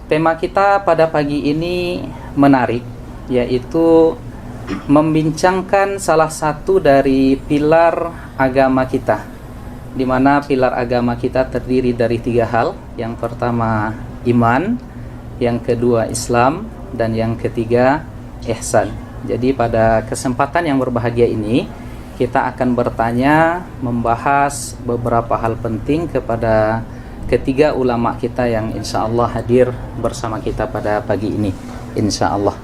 Tema kita pada pagi ini menarik, yaitu membincangkan salah satu dari pilar agama kita, di mana pilar agama kita terdiri dari 3 hal. Yang pertama iman, yang kedua Islam, dan yang ketiga ihsan. Jadi pada kesempatan yang berbahagia ini kita akan bertanya, membahas beberapa hal penting kepada ketiga ulama kita yang insya Allah hadir bersama kita pada pagi ini, insya Allah.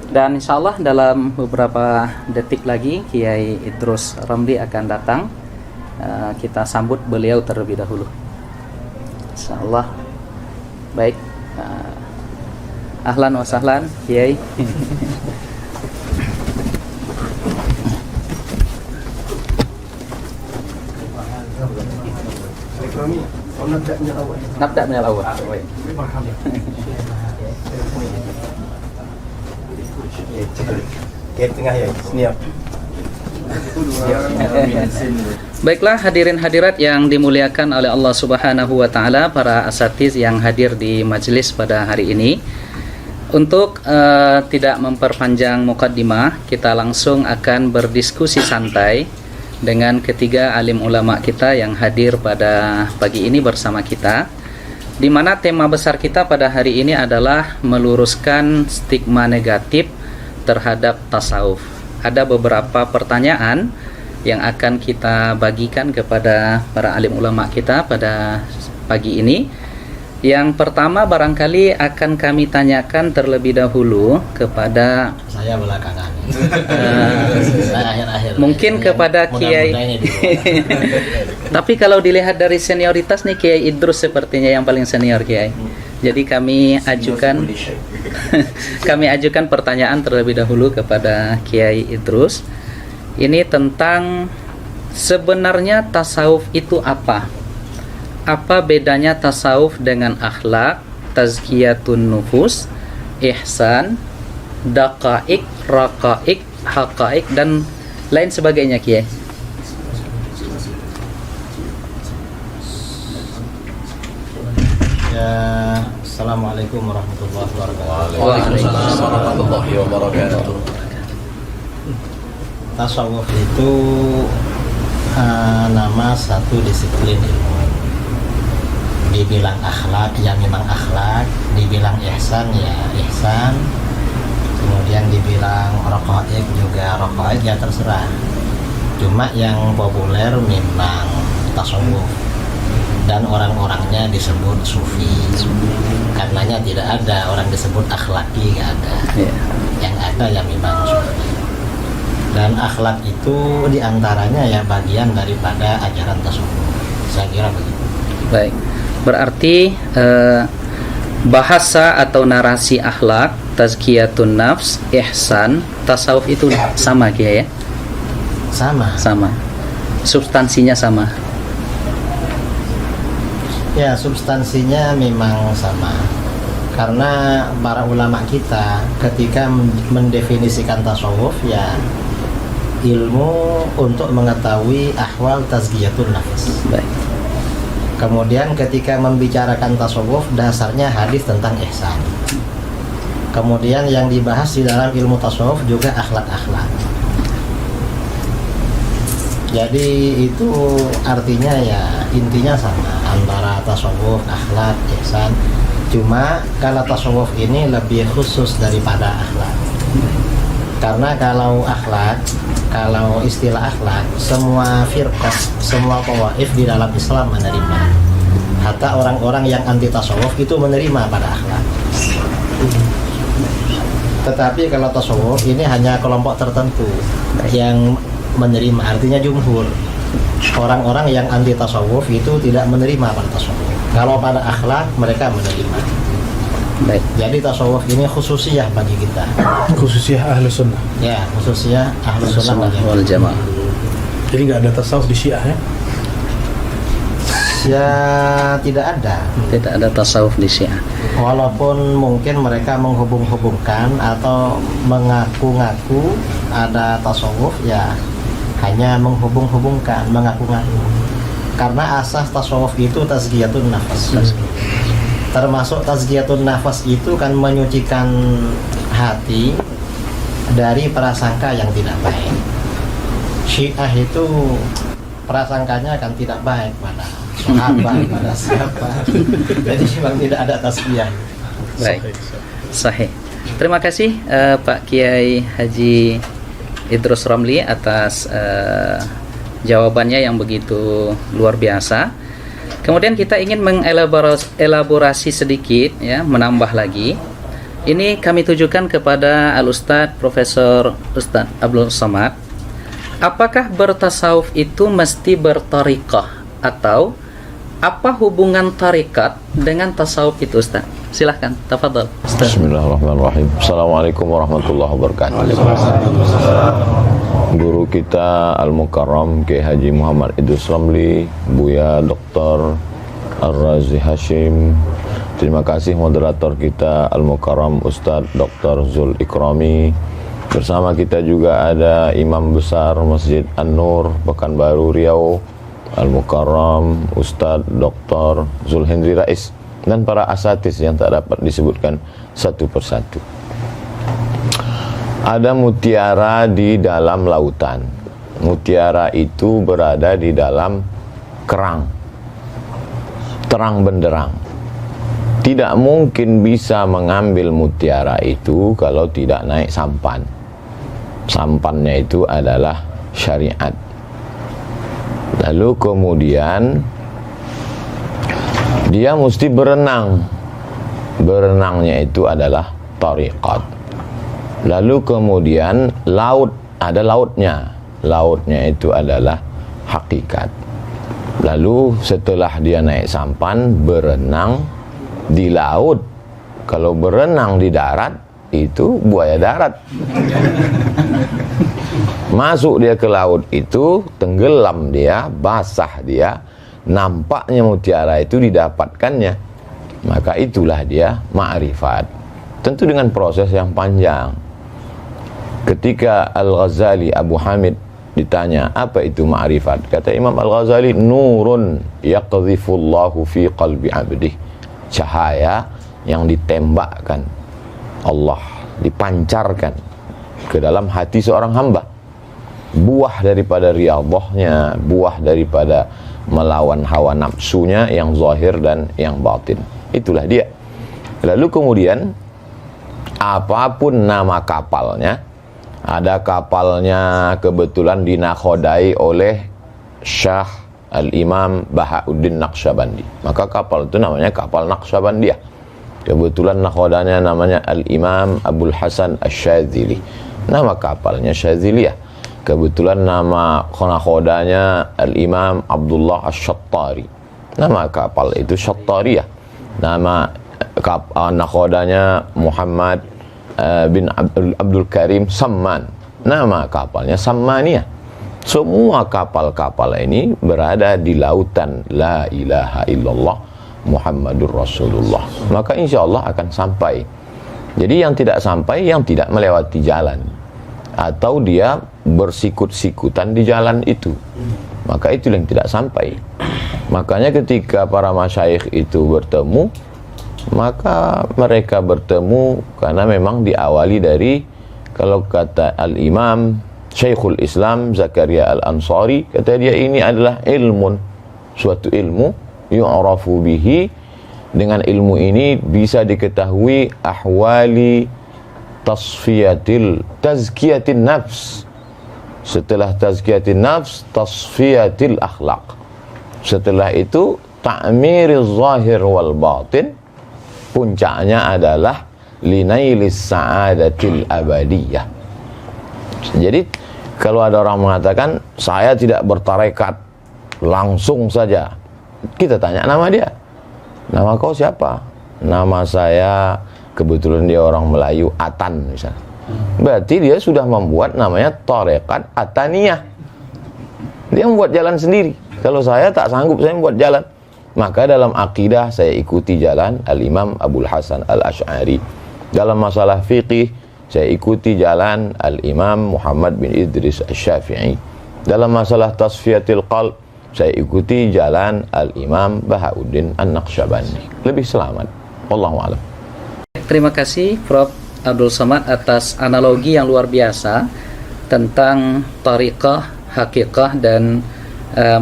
Dan insya Allah dalam beberapa detik lagi Kiai Idrus Ramli akan datang. Kita sambut beliau terlebih dahulu, insya Allah. Baik, ahlan wa sahlan Kiai. Nabda min al-awwal. Baiklah hadirin hadirat yang dimuliakan oleh Allah Subhanahu wa taala, para asatiz yang hadir di majelis pada hari ini. Untuk tidak memperpanjang mukaddimah, kita langsung akan berdiskusi santai dengan ketiga alim ulama kita yang hadir pada pagi ini bersama kita, di mana tema besar kita pada hari ini adalah meluruskan stigma negatif terhadap tasawuf. Ada beberapa pertanyaan yang akan kita bagikan kepada para alim ulama kita pada pagi ini. Yang pertama barangkali akan kami tanyakan terlebih dahulu kepada saya belakangan. Saya akhir-akhir. Mungkin kepada Kiai. Tapi kalau dilihat dari senioritas nih, Kiai Idrus sepertinya yang paling senior, Kiai. Jadi kami ajukan pertanyaan terlebih dahulu kepada Kiai Idrus. Ini tentang sebenarnya tasawuf itu apa? Apa bedanya tasawuf dengan akhlak, tazkiyatun nufus, ihsan, daqaik, raqaik, haqaik, dan lain sebagainya, Kiai? Ya, assalamualaikum warahmatullahi wabarakatuh. Waalaikumsalam warahmatullahi wabarakatuh. Tasawuf itu nama satu disiplin ilmu. Dibilang akhlak ya memang akhlak, dibilang ihsan ya ihsan, kemudian dibilang raqaik juga raqaik, ya terserah. Cuma yang populer memang tasawuf, dan orang-orangnya disebut sufi. Karenanya tidak ada orang disebut akhlaki, nggak ada. Yang ada ya memang sufi. Dan akhlak itu diantaranya ya bagian daripada ajaran tasawuf. Saya kira begitu. Baik, berarti bahasa atau narasi akhlak, tazkiyatun nafs, ihsan, tasawuf itu sama, Kiai ya? Sama. Substansinya sama. Ya, substansinya memang sama. Karena para ulama kita ketika mendefinisikan tasawuf ya ilmu untuk mengetahui ahwal tazkiyatun nafs. Baik. Kemudian ketika membicarakan tasawuf, dasarnya hadis tentang ihsan. Kemudian yang dibahas di dalam ilmu tasawuf juga akhlak-akhlak. Jadi itu artinya ya intinya sama antara tasawuf, akhlak, ihsan. Cuma kalau tasawuf ini lebih khusus daripada akhlak. Karena kalau akhlak, kalau istilah akhlak, semua firqah, semua tawaif di dalam Islam menerima. Hatta orang-orang yang anti tasawuf itu menerima pada akhlak. Tetapi kalau tasawuf ini hanya kelompok tertentu yang menerima, artinya jumhur. Orang-orang yang anti tasawuf itu tidak menerima pada tasawuf. Kalau pada akhlak mereka menerima. Baik. Jadi tasawuf ini khususiyah bagi kita. Khususnya ahlu sunnah. Ya, khususnya ahlu sunnah Wal jamaah. Jadi nggak ada tasawuf di Syiah ya? Ya tidak ada. Tidak ada tasawuf di Syiah. Walaupun mungkin mereka menghubung-hubungkan atau mengaku-ngaku ada tasawuf, ya hanya menghubung-hubungkan, mengaku-ngaku. Karena asas tasawuf itu tazkiyatun nafs. termasuk tazkiyatun nafas itu kan menyucikan hati dari prasangka yang tidak baik. Syiah itu prasangkanya kan tidak baik pada sahabat, pada siapa. Jadi memang tidak ada tazkiyah. Baik, sahih. Terima kasih Pak Kiai Haji Idrus Ramli atas jawabannya yang begitu luar biasa. Kemudian kita ingin mengelaborasi sedikit, ya, menambah lagi. Ini kami tujukan kepada Al-Ustadz Profesor Ustadz Abdul Somad. Apakah bertasawuf itu mesti bertariqah, atau apa hubungan tarikat dengan tasawuf itu, Ustadz? Silahkan, tafadhol, Ustadz. Bismillahirrahmanirrahim. Assalamualaikum warahmatullahi wabarakatuh. Guru kita Al-Mukarram Kiai Haji Muhammad Idrus Ramli, Buya Dr. Ar-Razi Hashim. Terima kasih moderator kita Al-Mukarram Ustadz Dr. Zul Ikrami. Bersama kita juga ada Imam Besar Masjid An-Nur Pekanbaru Riau, Al-Mukarram Ustadz Dr. Zul Hendri Rais, dan para asatis yang tak dapat disebutkan satu persatu. Ada mutiara di dalam lautan. Mutiara itu berada di dalam kerang, terang benderang. Tidak mungkin bisa mengambil mutiara itu kalau tidak naik sampan. Sampannya itu adalah syariat. Lalu kemudian dia mesti berenang. Berenangnya itu adalah tariqat. Lalu kemudian laut, ada lautnya. Lautnya itu adalah hakikat. Lalu setelah dia naik sampan, berenang di laut. Kalau berenang di darat, itu buaya darat. Masuk dia ke laut itu, tenggelam dia, basah dia, nampaknya mutiara itu didapatkannya. Maka itulah dia ma'rifat. Tentu dengan proses yang panjang. Ketika Al-Ghazali Abu Hamid ditanya apa itu ma'rifat, kata Imam Al-Ghazali, nurun yaqdhifullahu fi qalbi abdih, cahaya yang ditembakkan Allah, dipancarkan ke dalam hati seorang hamba. Buah daripada riyadhahnya, buah daripada melawan hawa nafsunya yang zahir dan yang batin. Itulah dia. Lalu kemudian apapun nama kapalnya, ada kapalnya kebetulan dinakhodai oleh Syah Al-Imam Bahauddin Naqsyabandi, maka kapal itu namanya kapal Naqsyabandiyah. Kebetulan nakhodanya namanya Al-Imam Abul Hasan Asy-Syadzili, nama kapalnya Syadziliyah. Kebetulan nama nakhodanya Al-Imam Abdullah Asy-Syattari, nama kapal itu Syattariyah. Nama nakhodanya Muhammad bin Abdul Karim Samman, nama kapalnya Sammaniyah. Semua kapal-kapal ini berada di lautan La ilaha illallah Muhammadur Rasulullah. Maka insya Allah akan sampai. Jadi yang tidak sampai, yang tidak melewati jalan, atau dia bersikut-sikutan di jalan itu, maka itu yang tidak sampai. Makanya ketika para masyayikh itu bertemu, maka mereka bertemu karena memang diawali dari, kalau kata Al-Imam Syekhul Islam Zakaria Al-Ansari, kata dia ini adalah ilmun, suatu ilmu, yu'rafu bihi, dengan ilmu ini bisa diketahui ahwali tazkiyatin nafs. Setelah tazkiyatin nafs, tasfiyatil akhlaq. Setelah itu ta'miril zahir wal batin. Puncaknya adalah linailis sa'adatil abadiyah. Jadi kalau ada orang mengatakan saya tidak bertarekat, langsung saja kita tanya nama dia, nama kau siapa? Nama saya, kebetulan dia orang Melayu, Atan misalnya. Berarti dia sudah membuat namanya tarekat Ataniyah. Dia membuat jalan sendiri. Kalau saya tak sanggup, saya membuat jalan. Maka dalam akidah saya ikuti jalan Al-Imam Abul Hasan Al-Asy'ari. Dalam masalah fiqih saya ikuti jalan Al-Imam Muhammad bin Idris Asy-Syafi'i. Dalam masalah tasfiyatil qalb saya ikuti jalan Al-Imam Bahauddin An-Naqsyabandi. Lebih selamat. Wallahu a'lam. Terima kasih Prof. Abdul Somad atas analogi yang luar biasa tentang tariqah, hakikah, dan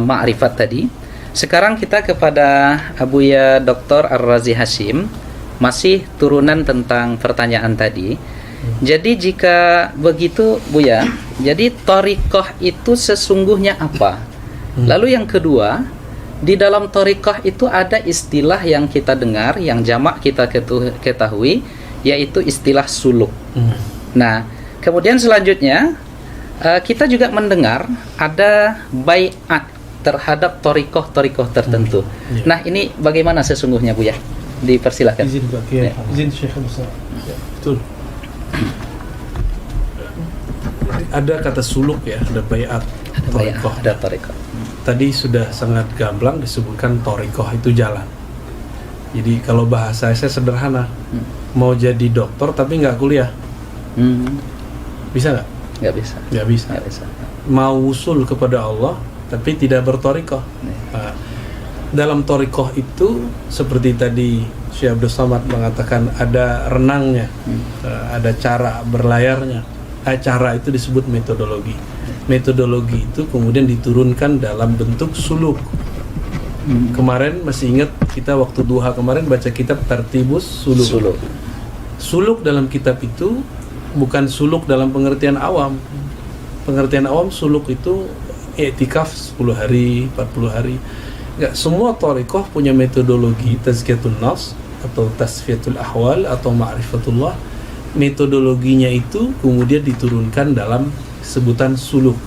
ma'rifat tadi. Sekarang kita kepada Abuya Dr. Ar-Razi Hashim, masih turunan tentang pertanyaan tadi. Jadi jika begitu Buya, jadi tariqah itu sesungguhnya apa? Lalu yang kedua, di dalam tariqah itu ada istilah yang kita dengar, yang jamak kita ketahui, yaitu istilah suluk. Nah, kemudian selanjutnya kita juga mendengar ada bai'at terhadap tariqah tertentu. Nah, ini bagaimana sesungguhnya Buya? Dipersilakan. Izin Pak, ya. Izin Syekh Musa. Ya, betul. Ada kata suluk ya, ada bai'at, Ada bai'at, tariqah. ada tariqah. Tadi sudah sangat gamblang disebutkan tariqah itu jalan. Jadi kalau bahasa saya sederhana, mau jadi dokter tapi nggak kuliah, bisa nggak? Nggak bisa. Nggak bisa. Nggak bisa. Mau usul kepada Allah tapi tidak bertariqah. Nah, dalam tariqah itu seperti tadi Syekh Abdul Somad mengatakan ada renangnya, ada cara berlayarnya. Cara itu disebut metodologi. Metodologi itu kemudian diturunkan dalam bentuk suluk. Kemarin masih ingat kita waktu duha kemarin baca kitab Tartibus Suluk. Suluk. Suluk dalam kitab itu bukan suluk dalam pengertian awam. Pengertian awam suluk itu i'tikaf 10 hari, 40 hari. Enggak, semua thariqah punya metodologi tazkiyatun nafs atau tasfiyatul ahwal atau ma'rifatullah. Metodologinya itu kemudian diturunkan dalam sebutan suluk.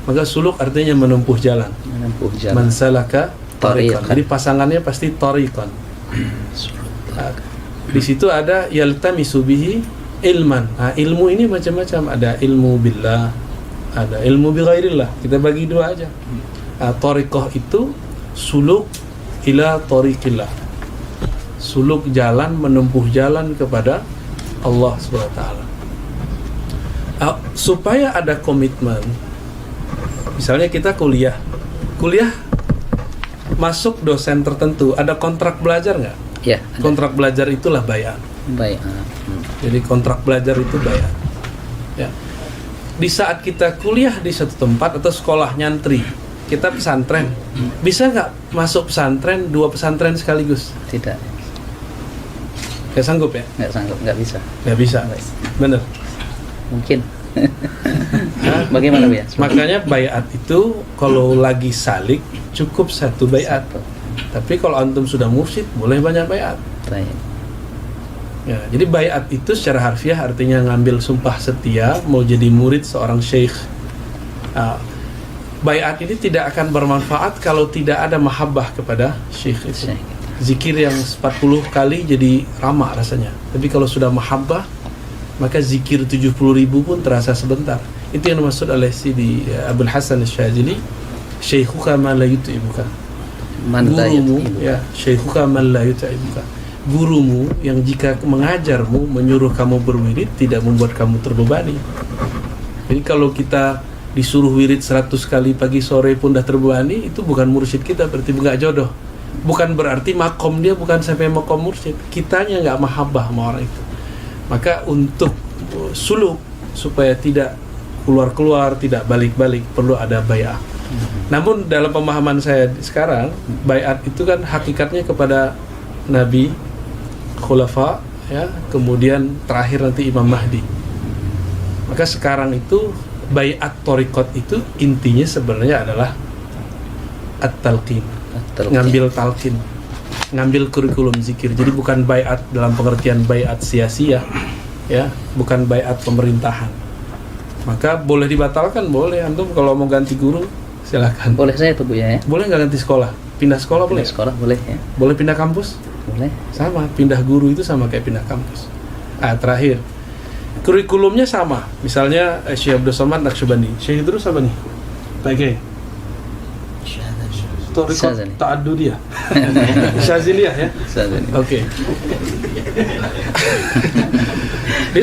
Maka suluk artinya menempuh jalan. Menempuh jalan. Man salaka tariqan. Tariqan. Jadi pasangannya pasti tariqan. Nah, di situ ada yaltamisu bihi ilman. Nah, ilmu ini macam-macam. Ada ilmu billah, ada ilmu bi ghairillah. Kita bagi dua aja. Nah, tariqah itu suluk ila tariqillah. Suluk jalan, menempuh jalan kepada Allah SWT. Supaya ada komitmen. Misalnya kita kuliah masuk dosen tertentu, ada kontrak belajar nggak? Ya. Ada. Kontrak belajar itulah bai'at. Baik. Jadi kontrak belajar itu bai'at. Ya. Di saat kita kuliah di satu tempat atau sekolah nyantri, kita pesantren, bisa nggak masuk pesantren 2 pesantren sekaligus? Tidak. Nggak sanggup ya? Nggak sanggup. Nggak bisa. Nggak bisa. Bener. Mungkin. Bagaimana ya? Makanya bai'at itu kalau lagi salik cukup 1 bai'at. Tapi kalau antum sudah mursyid boleh banyak bai'at. Baik. Ya, jadi bai'at itu secara harfiah artinya ngambil sumpah setia mau jadi murid seorang syekh. Bai'at ini tidak akan bermanfaat kalau tidak ada mahabbah kepada syekh itu. Zikir yang 40 kali jadi ramah rasanya. Tapi kalau sudah mahabbah, maka zikir 70.000 pun terasa sebentar. Itu yang dimaksud oleh Sidi Abdul Hasan Asy-Syadzili, syaikhuka man la yut'ibuka. Gurumu, ya, syaikhuka man la yut'ibuka. Gurumu yang jika mengajarmu, menyuruh kamu berwirid, tidak membuat kamu terbebani. Jadi kalau kita disuruh wirid 100 kali pagi sore pun dah terbebani, itu bukan mursyid kita, berarti enggak jodoh. Bukan berarti makom dia bukan sampai makom mursyid, kitanya enggak mahabbah sama orang itu. Maka untuk suluk supaya tidak keluar-keluar, tidak balik-balik, perlu ada bai'ah. Namun dalam pemahaman saya sekarang, bai'at itu kan hakikatnya kepada Nabi, khulafa, ya, kemudian terakhir nanti Imam Mahdi. Maka sekarang itu bai'at thariqat itu intinya sebenarnya adalah at-talqin, ngambil talqin, ngambil kurikulum zikir. Jadi bukan bai'at dalam pengertian bai'at sia-sia, ya, bukan bai'at pemerintahan. Maka boleh dibatalkan, boleh. Antum kalau mau ganti guru silakan. Boleh saya tuh Bu ya? Boleh nggak ganti sekolah? Pindah sekolah boleh? Pindah sekolah boleh ya? Boleh pindah kampus? Boleh. Sama, pindah guru itu sama kayak pindah kampus. Terakhir, kurikulumnya sama. Misalnya Syekh Abdul Somad Naqsyabandi. Syekh terus apa nih? Pak Kiai. Thariqat Ta'addudiyah. Syaziliyah ya? Syaziliyah. Oke. Di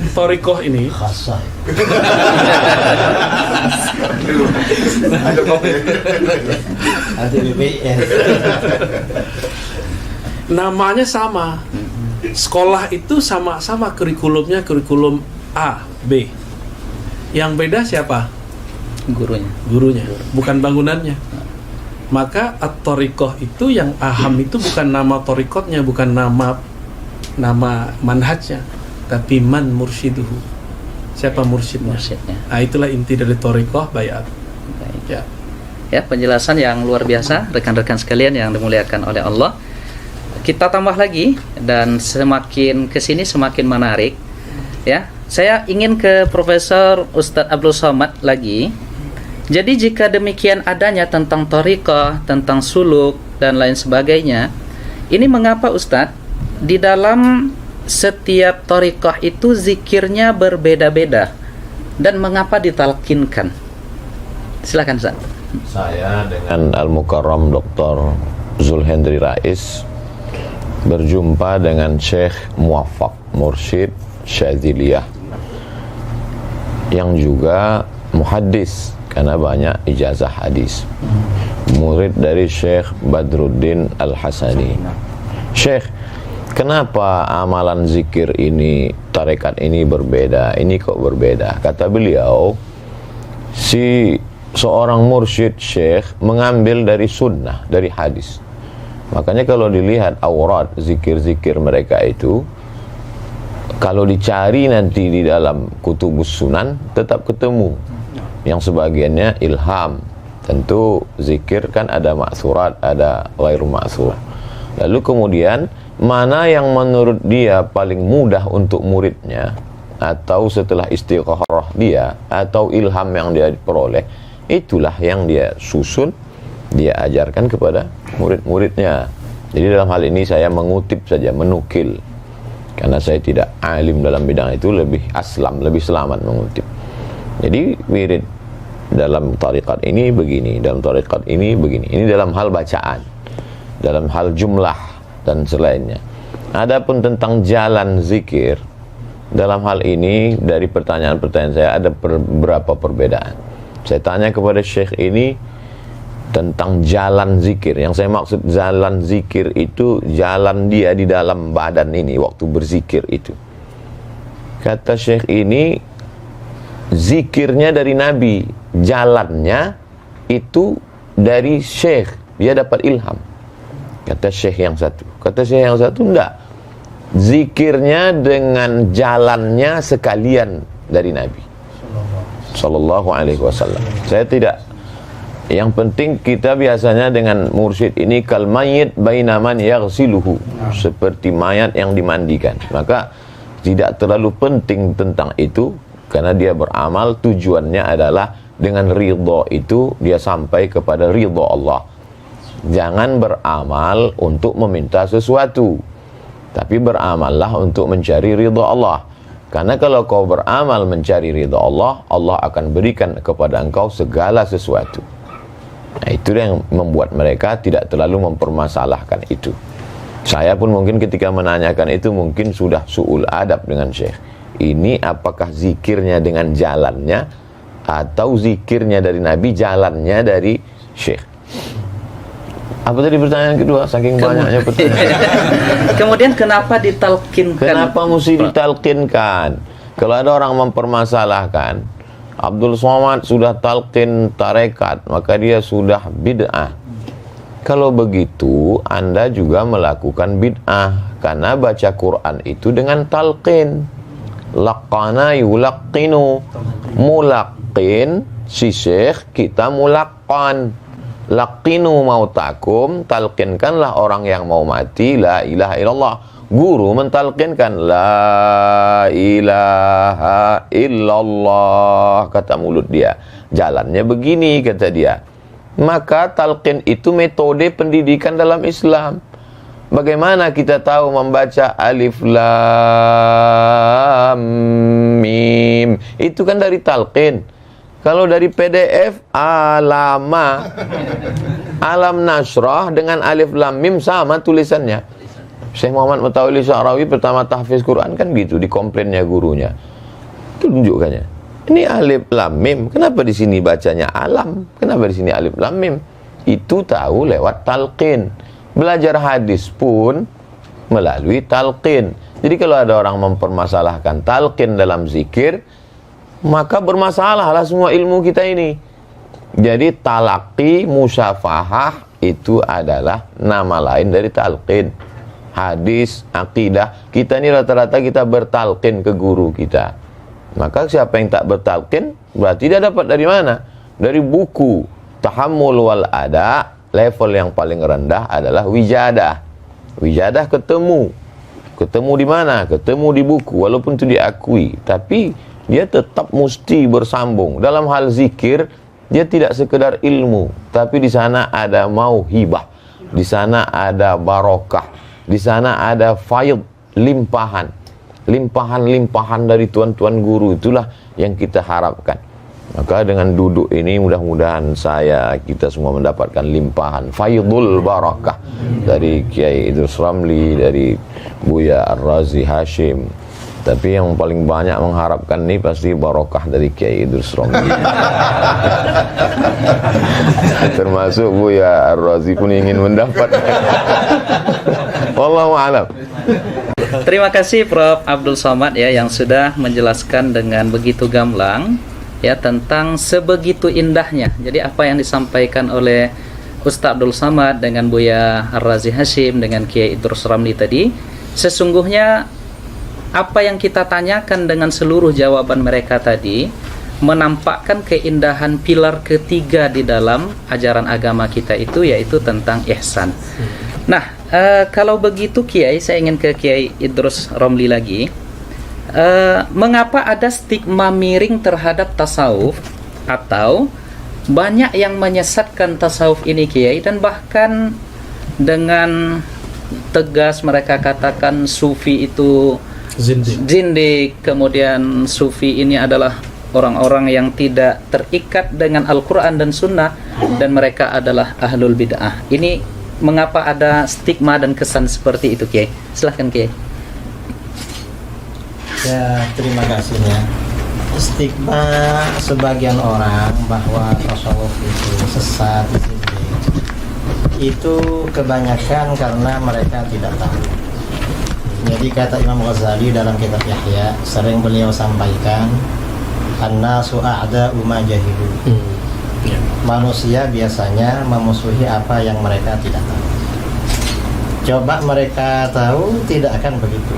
Thariqah ini khasah. ada kopi. Ada BPS. namanya sama. Sekolah itu sama-sama kurikulumnya kurikulum A, B. Yang beda siapa? Gurunya, bukan bangunannya. Maka at-thariqah itu yang aham itu bukan nama thariqatnya, bukan nama manhajnya, tapi man mursyiduhu. Siapa mursyidnya? Nah, itulah inti dari thariqah bayat. Ya. Ya, penjelasan yang luar biasa rekan-rekan sekalian yang dimuliakan oleh Allah. Kita tambah lagi dan semakin kesini semakin menarik. Ya, saya ingin ke Profesor Ustadz Abdul Somad lagi. Jadi jika demikian adanya tentang thariqah, tentang suluk dan lain sebagainya, ini mengapa Ustadz di dalam setiap thariqah itu zikirnya berbeda-beda dan mengapa ditalkinkan? Silakan Ustadz. Saya dengan Al-Mukarram Dr. Zulhendri Rais berjumpa dengan Syekh Muwaffaq Mursyid Syadziliyah yang juga muhaddis karena banyak ijazah hadis, murid dari Syekh Badruddin Al-Hasani. Syekh, kenapa amalan zikir ini, tarekat ini berbeda? Ini kok berbeda? Kata beliau, seorang mursyid syekh mengambil dari sunnah, dari hadis. Makanya kalau dilihat aurat zikir-zikir mereka itu, kalau dicari nanti di dalam kutubus sunan tetap ketemu. Yang sebagiannya ilham. Tentu zikir kan ada ma'thurat, ada ghairu ma'thur. Lalu kemudian mana yang menurut dia paling mudah untuk muridnya, atau setelah istiqharah dia, atau ilham yang dia peroleh, itulah yang dia susun, dia ajarkan kepada murid-muridnya. Jadi dalam hal ini saya mengutip saja, menukil, karena saya tidak alim dalam bidang itu, lebih aslam, lebih selamat mengutip. Jadi wirid dalam tarikat ini begini, dalam tarikat ini begini. Ini dalam hal bacaan, dalam hal jumlah dan selainnya. Adapun tentang jalan zikir, dalam hal ini dari pertanyaan-pertanyaan saya ada beberapa perbedaan. Saya tanya kepada Syekh ini tentang jalan zikir. Yang saya maksud jalan zikir itu jalan dia di dalam badan ini waktu berzikir itu. Kata Syekh ini, zikirnya dari Nabi, jalannya itu dari Syekh, dia dapat ilham. Kata Syekh yang satu. Kata Syekh yang satu, enggak, zikirnya dengan jalannya sekalian dari Nabi Sallallahu Alaihi Wasallam. Saya tidak. Yang penting kita biasanya dengan mursyid ini kal mayyit baina man yaghsiluhu, seperti mayat yang dimandikan. Maka tidak terlalu penting tentang itu, karena dia beramal tujuannya adalah dengan ridha itu dia sampai kepada ridha Allah. Jangan beramal untuk meminta sesuatu, tapi beramallah untuk mencari ridha Allah. Karena kalau kau beramal mencari ridha Allah, Allah akan berikan kepada engkau segala sesuatu. Nah, itu yang membuat mereka tidak terlalu mempermasalahkan itu. Saya pun mungkin ketika menanyakan itu mungkin sudah su'ul adab dengan Syekh. Ini apakah zikirnya dengan jalannya, atau zikirnya dari Nabi, jalannya dari Syekh? Apa tadi pertanyaan kedua? Saking banyaknya pertanyaan. Kemudian kenapa ditalkinkan? Kenapa mesti ditalkinkan? Kalau ada orang mempermasalahkan, Abdul Somad sudah talqin tarekat, maka dia sudah bid'ah. Kalau begitu, Anda juga melakukan bid'ah, karena baca Quran itu dengan talqin. Laqana yulaqqinu, mulaqqin si syekh, kita mulaqqan. Laqinu mautakum, talqinkanlah orang yang mau mati la ilaha illallah. Guru mentalqinkan la ilaha illallah, kata mulut dia. Jalannya begini, kata dia. Maka talqin itu metode pendidikan dalam Islam. Bagaimana kita tahu membaca alif lam mim? Itu kan dari talqin. Kalau dari PDF, alama, alam nasrah dengan alif lam mim sama tulisannya. Syekh Muhammad Mutawalli Sya'rawi pertama tahfiz Quran kan gitu, dikomplainnya gurunya. Tunjukkannya. Ini alif lam mim. Kenapa di sini bacanya alam? Kenapa di sini alif lam mim? Itu tahu lewat talqin. Belajar hadis pun melalui talqin. Jadi kalau ada orang mempermasalahkan talqin dalam zikir, maka bermasalahlah semua ilmu kita ini. Jadi talaqi, musyafahah itu adalah nama lain dari talqin. Hadis, akidah, kita ini rata-rata kita bertalqin ke guru kita. Maka siapa yang tak bertalqin berarti dia dapat dari mana? Dari buku. Tahammul wal ada, level yang paling rendah adalah wijadah. Wijadah ketemu. Ketemu di mana? Ketemu di buku, walaupun itu diakui, tapi dia tetap mesti bersambung. Dalam hal zikir, dia tidak sekedar ilmu, tapi di sana ada mauhibah, di sana ada barokah, di sana ada faid, limpahan, limpahan dari tuan-tuan guru. Itulah yang kita harapkan. Maka dengan duduk ini mudah-mudahan kita semua mendapatkan limpahan faidul barakah dari Kiai Idrus Ramli, dari Buya Ar-Razi Hashim. Tapi yang paling banyak mengharapkan ini pasti barokah dari Kiai Idrus Ramli. Termasuk Buya Ar-Razi pun ingin mendapat. Wallahu a'lam. Terima kasih Prof. Abdul Somad ya, yang sudah menjelaskan dengan begitu gamblang ya tentang sebegitu indahnya. Jadi apa yang disampaikan oleh Ustaz Abdul Somad dengan Buya Ar-Razi Hashim dengan Kiai Idrus Ramli tadi, sesungguhnya apa yang kita tanyakan dengan seluruh jawaban mereka tadi menampakkan keindahan pilar ketiga di dalam ajaran agama kita itu, yaitu tentang ihsan. Nah, kalau begitu Kiai, saya ingin ke Kiai Idrus Ramli lagi. Mengapa ada stigma miring terhadap tasawuf, atau banyak yang menyesatkan tasawuf ini Kiai, dan bahkan dengan tegas mereka katakan sufi itu zindik, kemudian sufi ini adalah orang-orang yang tidak terikat dengan Al-Quran dan Sunnah, dan mereka adalah ahlul bid'ah. Ini mengapa ada stigma dan kesan seperti itu Kiai? Silahkan Kiai. Ya, terima kasih ya. Stigma sebagian orang bahwa tasawuf itu sesat, itu kebanyakan karena mereka tidak tahu. Jadi kata Imam Ghazali dalam kitab Yahya, sering beliau sampaikan, an-nasu a'da'u ma jahilu. Manusia biasanya memusuhi apa yang mereka tidak tahu. Coba mereka tahu, tidak akan begitu.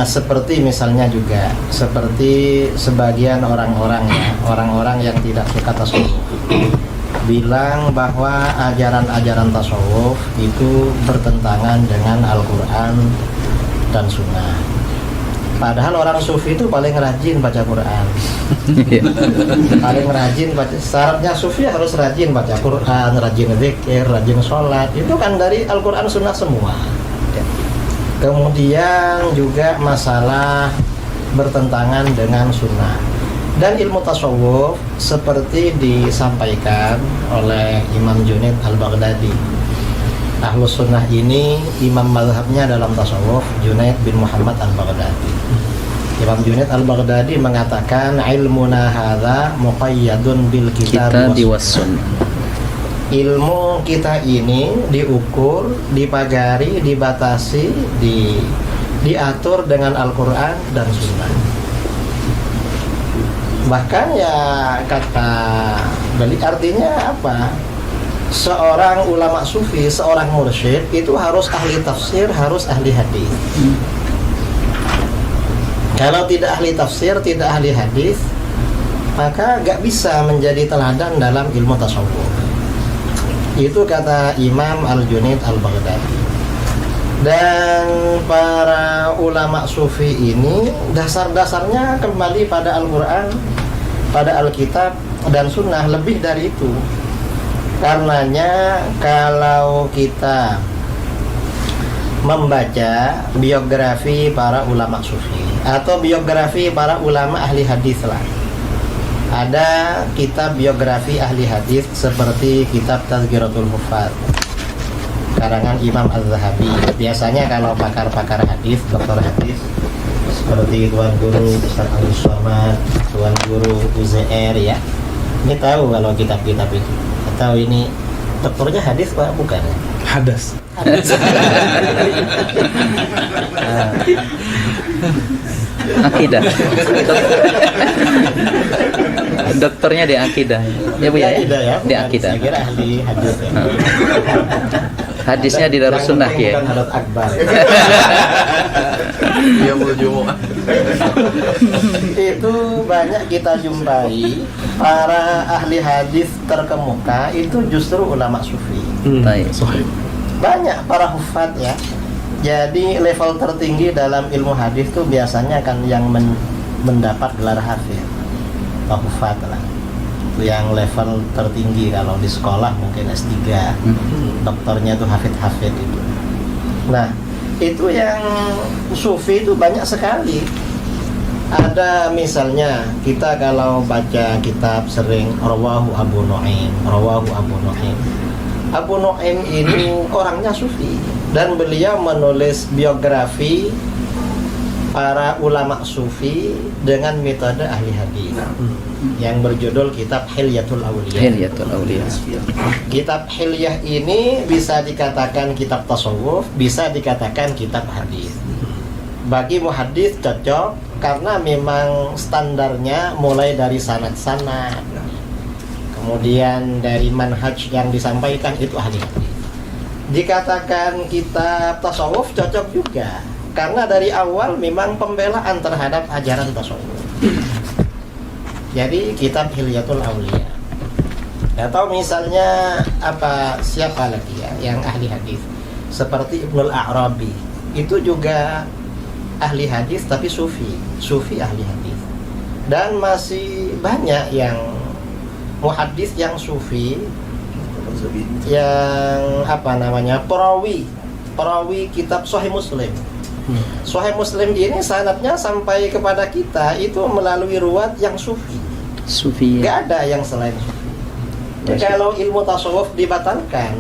Seperti misalnya juga seperti sebagian orang-orang ya, orang-orang yang tidak suka tasawuf bilang bahwa ajaran-ajaran tasawuf itu bertentangan dengan Al-Quran dan Sunnah. Padahal orang sufi itu paling rajin baca Quran. Paling rajin baca. Syaratnya sufi harus rajin baca Quran, rajin zikir, rajin sholat. Itu kan dari Al-Quran Sunnah semua. Kemudian juga masalah bertentangan dengan Sunnah. Dan ilmu tasawuf seperti disampaikan oleh Imam Junaid Al-Baghdadi. Ahlus Sunnah ini imam mazhabnya dalam tasawuf Junaid bin Muhammad Al-Baghdadi. Imam Junaid Al-Baghdadi mengatakan ilmuna hadza muqayyadun bil kitab was sunnah. Ilmu kita ini diukur, dipagari, dibatasi, diatur dengan Al-Quran dan Sunnah. Bahkan ya kata beli artinya apa? Seorang ulama sufi, seorang mursyid itu harus ahli tafsir, harus ahli hadis. Kalau tidak ahli tafsir, tidak ahli hadis, maka gak bisa menjadi teladan dalam ilmu tasawuf. Itu kata Imam Al-Junaid Al-Baghdadi. Dan para ulama sufi ini dasar-dasarnya kembali pada Al-Quran, pada Alkitab dan Sunnah, lebih dari itu. Karenanya kalau kita membaca biografi para ulama sufi atau biografi para ulama ahli hadis lah, ada kitab biografi ahli hadis seperti kitab Tazkiratul Huffaz karangan Imam Az-Zahabi. Biasanya kalau pakar-pakar hadis, dokter hadis seperti Tuan Guru Ustaz Abdul Somad, Tuan Guru UZR ya, ini tahu kalau kitab-kitab itu. Tahu ini dokternya hadis Pak? Bukan. hadas. Akidah. Dokternya di akidah. Ya Bu ya. Tidak ya, Di bukan. akidah. Saya kira ahli hadis ya. Hadisnya di Darus Sunnah Yang penting ya. bukan Hadrat Akbar. Dia mau Jumat. Itu banyak kita jumpai para ahli hadis terkemuka itu justru ulama sufi. Baik. Sahih. Banyak para hufat ya. Jadi level tertinggi dalam ilmu hadis itu biasanya kan yang mendapat gelar hafiz, hufat lah. Itu yang level tertinggi. Kalau di sekolah mungkin S3, doktornya itu hafid itu. Nah, itu yang sufi itu banyak sekali. Ada misalnya kita kalau baca kitab sering rawahu Abu Nu'aim. Abu Nu'aim ini orangnya sufi dan beliau menulis biografi para ulama sufi dengan metode ahli hadis yang berjudul kitab Hilyatul Awliya. Hilyatul Auliya. Kitab Hilyah ini bisa dikatakan kitab tasawuf, bisa dikatakan kitab hadis. Bagi muhaddis cocok karena memang standarnya mulai dari sanad-sanad, kemudian dari manhaj yang disampaikan itu ahli hadis. Dikatakan kitab tasawuf cocok juga karena dari awal memang pembelaan terhadap ajaran tasawuf. Jadi kitab Hilyatul Auliya. Atau misalnya siapa lagi ya yang ahli hadis seperti Ibnul A'rabi, itu juga ahli hadis tapi sufi ahli hadis. Dan masih banyak yang muhaddis yang sufi, yang perawi kitab Sahih Muslim. Sahih Muslim ini sanadnya sampai kepada kita itu melalui ruwat yang sufi. Sufi. Gak ada yang selain sufi. Jadi kalau ilmu tasawuf dibatalkan,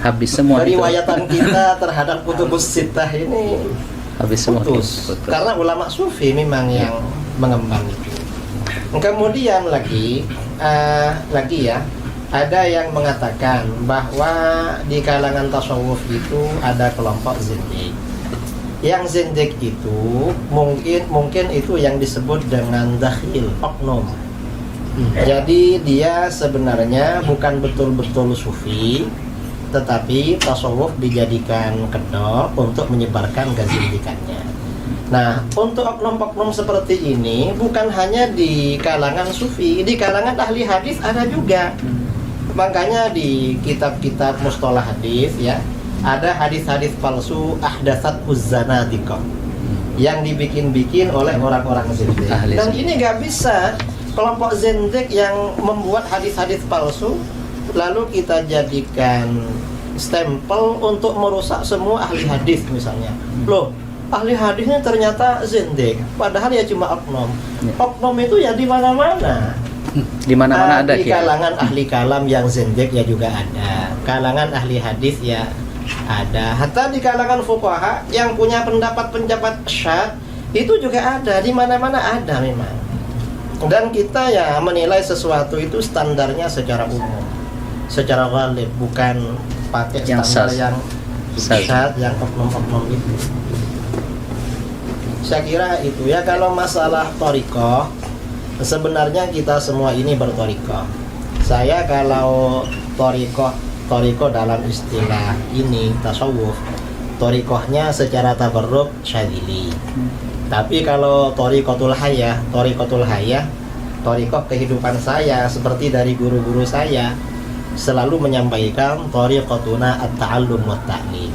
Habis semua itu. riwayatan kita terhadap kutubus sittah ini Habis semua. putus. Putus. Karena ulama sufi memang yang mengembang itu. Kemudian lagi ya, ada yang mengatakan bahwa di kalangan tasawuf itu ada kelompok zindik. Yang zindik itu mungkin itu yang disebut dengan dakhil, oknum. Jadi dia sebenarnya bukan betul-betul sufi, tetapi tasawuf dijadikan kedok untuk menyebarkan kezindikannya. Nah, untuk oknum-oknum seperti ini bukan hanya di kalangan sufi, di kalangan ahli hadis ada juga. Makanya di kitab-kitab mustalah hadis ya, ada hadis-hadis palsu ahdatsat uzzanadiqah yang dibikin-bikin oleh orang-orang zindik. Dan ini nggak bisa kelompok zindik yang membuat hadis-hadis palsu lalu kita jadikan stempel untuk merusak semua ahli hadis misalnya. Loh, ahli hadisnya ternyata zindik, padahal ya cuma oknum. Oknum itu ya di mana-mana. Di mana-mana ada di kalangan ahli kalam yang zindik ya juga ada. Kalangan ahli hadis ya ada. Hatta di kalangan fuqaha yang punya pendapat syad itu juga ada. Di mana-mana ada memang. Dan kita ya menilai sesuatu itu standarnya secara umum, secara ghalib, bukan pakai standar yang syad, yang oknum-oknum itu. Saya kira itu ya. Kalau masalah thariqah, sebenarnya kita semua ini berthariqah. Saya kalau thariqah dalam istilah ini tasawuf, thariqahnya secara tabarruk syadzili. Tapi kalau thariqatul hayah, thariqah kehidupan saya seperti dari guru-guru saya selalu menyampaikan thariqatuna at-ta'allum wa ta'lim.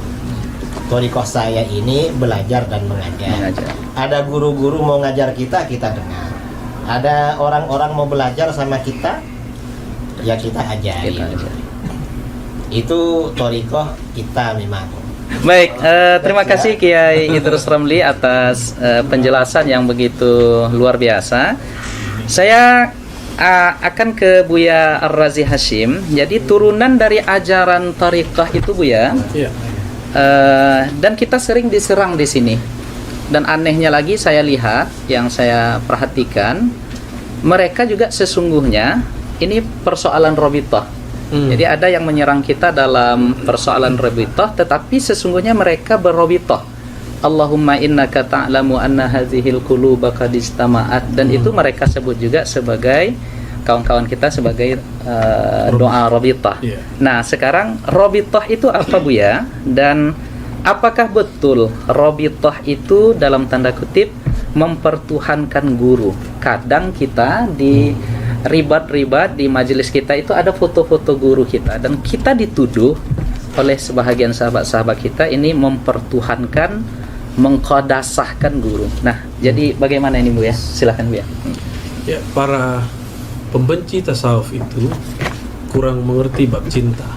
Thariqah saya ini belajar dan mengajar. Ada guru-guru mau ngajar kita dengar. Ada orang-orang mau belajar sama kita, ya kita ajari. Itu thariqah kita memang. Baik, terima kasih Kiai Idrus Ramli atas penjelasan yang begitu luar biasa. Saya akan ke Buya Ar-Razi Hashim. Jadi turunan dari ajaran thariqah itu Buya. Iya. Dan kita sering diserang di sini. Dan anehnya lagi saya lihat, yang saya perhatikan, mereka juga sesungguhnya ini persoalan robitah. Jadi ada yang menyerang kita dalam persoalan rabithah, tetapi sesungguhnya mereka berrabithah. Allahumma innaka ta'lamu anna hadhil quluba qad istama'at, dan itu mereka sebut juga sebagai kawan-kawan kita sebagai doa rabithah. Iya. Nah, sekarang rabithah itu apa, Buya? Dan apakah betul rabithah itu dalam tanda kutip mempertuhankan guru? Kadang kita di ribat-ribat di majelis kita itu ada foto-foto guru kita, dan kita dituduh oleh sebahagian sahabat-sahabat kita ini mempertuhankan, mengqadasahkan guru. Nah, jadi bagaimana ini, Bu ya? Silakan, Bu ya. Ya, para pembenci tasawuf itu kurang mengerti bab cinta.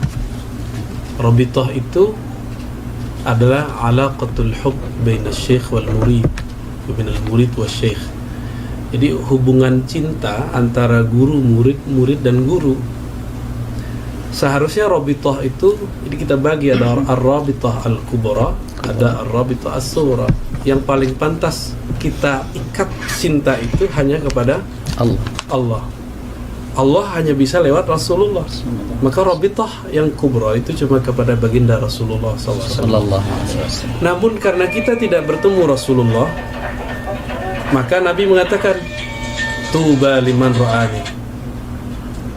Rabithah itu adalah alaqatul hub baina syekh wal murid, baina al-murid wa syekh. Jadi hubungan cinta antara guru, murid dan guru. Seharusnya rabithah itu, jadi kita bagi, ada ar-rabithah al-kubra, ada ar-rabithah as-sughra. Yang paling pantas kita ikat cinta itu hanya kepada Allah. Allah hanya bisa lewat Rasulullah. Maka rabithah yang kubra itu cuma kepada baginda Rasulullah SAW. Namun karena kita tidak bertemu Rasulullah, maka Nabi mengatakan, tuba liman ra'ani,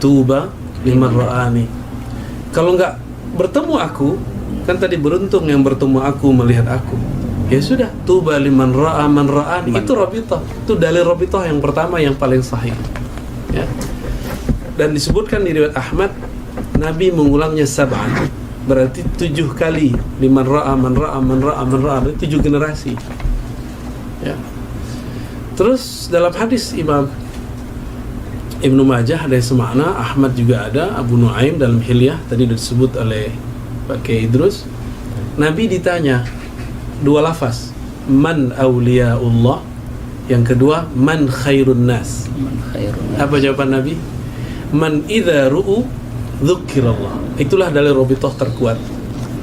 tuba liman ra'ani. Kalau enggak bertemu aku, kan tadi beruntung yang bertemu aku, melihat aku. Ya sudah, tuba liman ra'a man ra'ani. Itu rabithah. Itu dalil rabithah yang pertama yang paling sahih. Ya. Dan disebutkan di riwayat Ahmad, Nabi mengulangnya sab'an. Berarti 7 kali. Liman ra'a man ra'a man ra'a man ra'a. 7 generasi. Ya. Terus dalam hadis Imam Ibnu Majah ada yang semakna, Ahmad juga ada, Abu Nuaim dalam Hilyah tadi disebut oleh Pak Kiai Idrus. Nabi ditanya 2 lafaz, man awliyaullah, yang kedua man khairun nas. Apa jawaban Nabi? Man idza ru'u dzukirallah. Itulah dalil rabithah terkuat.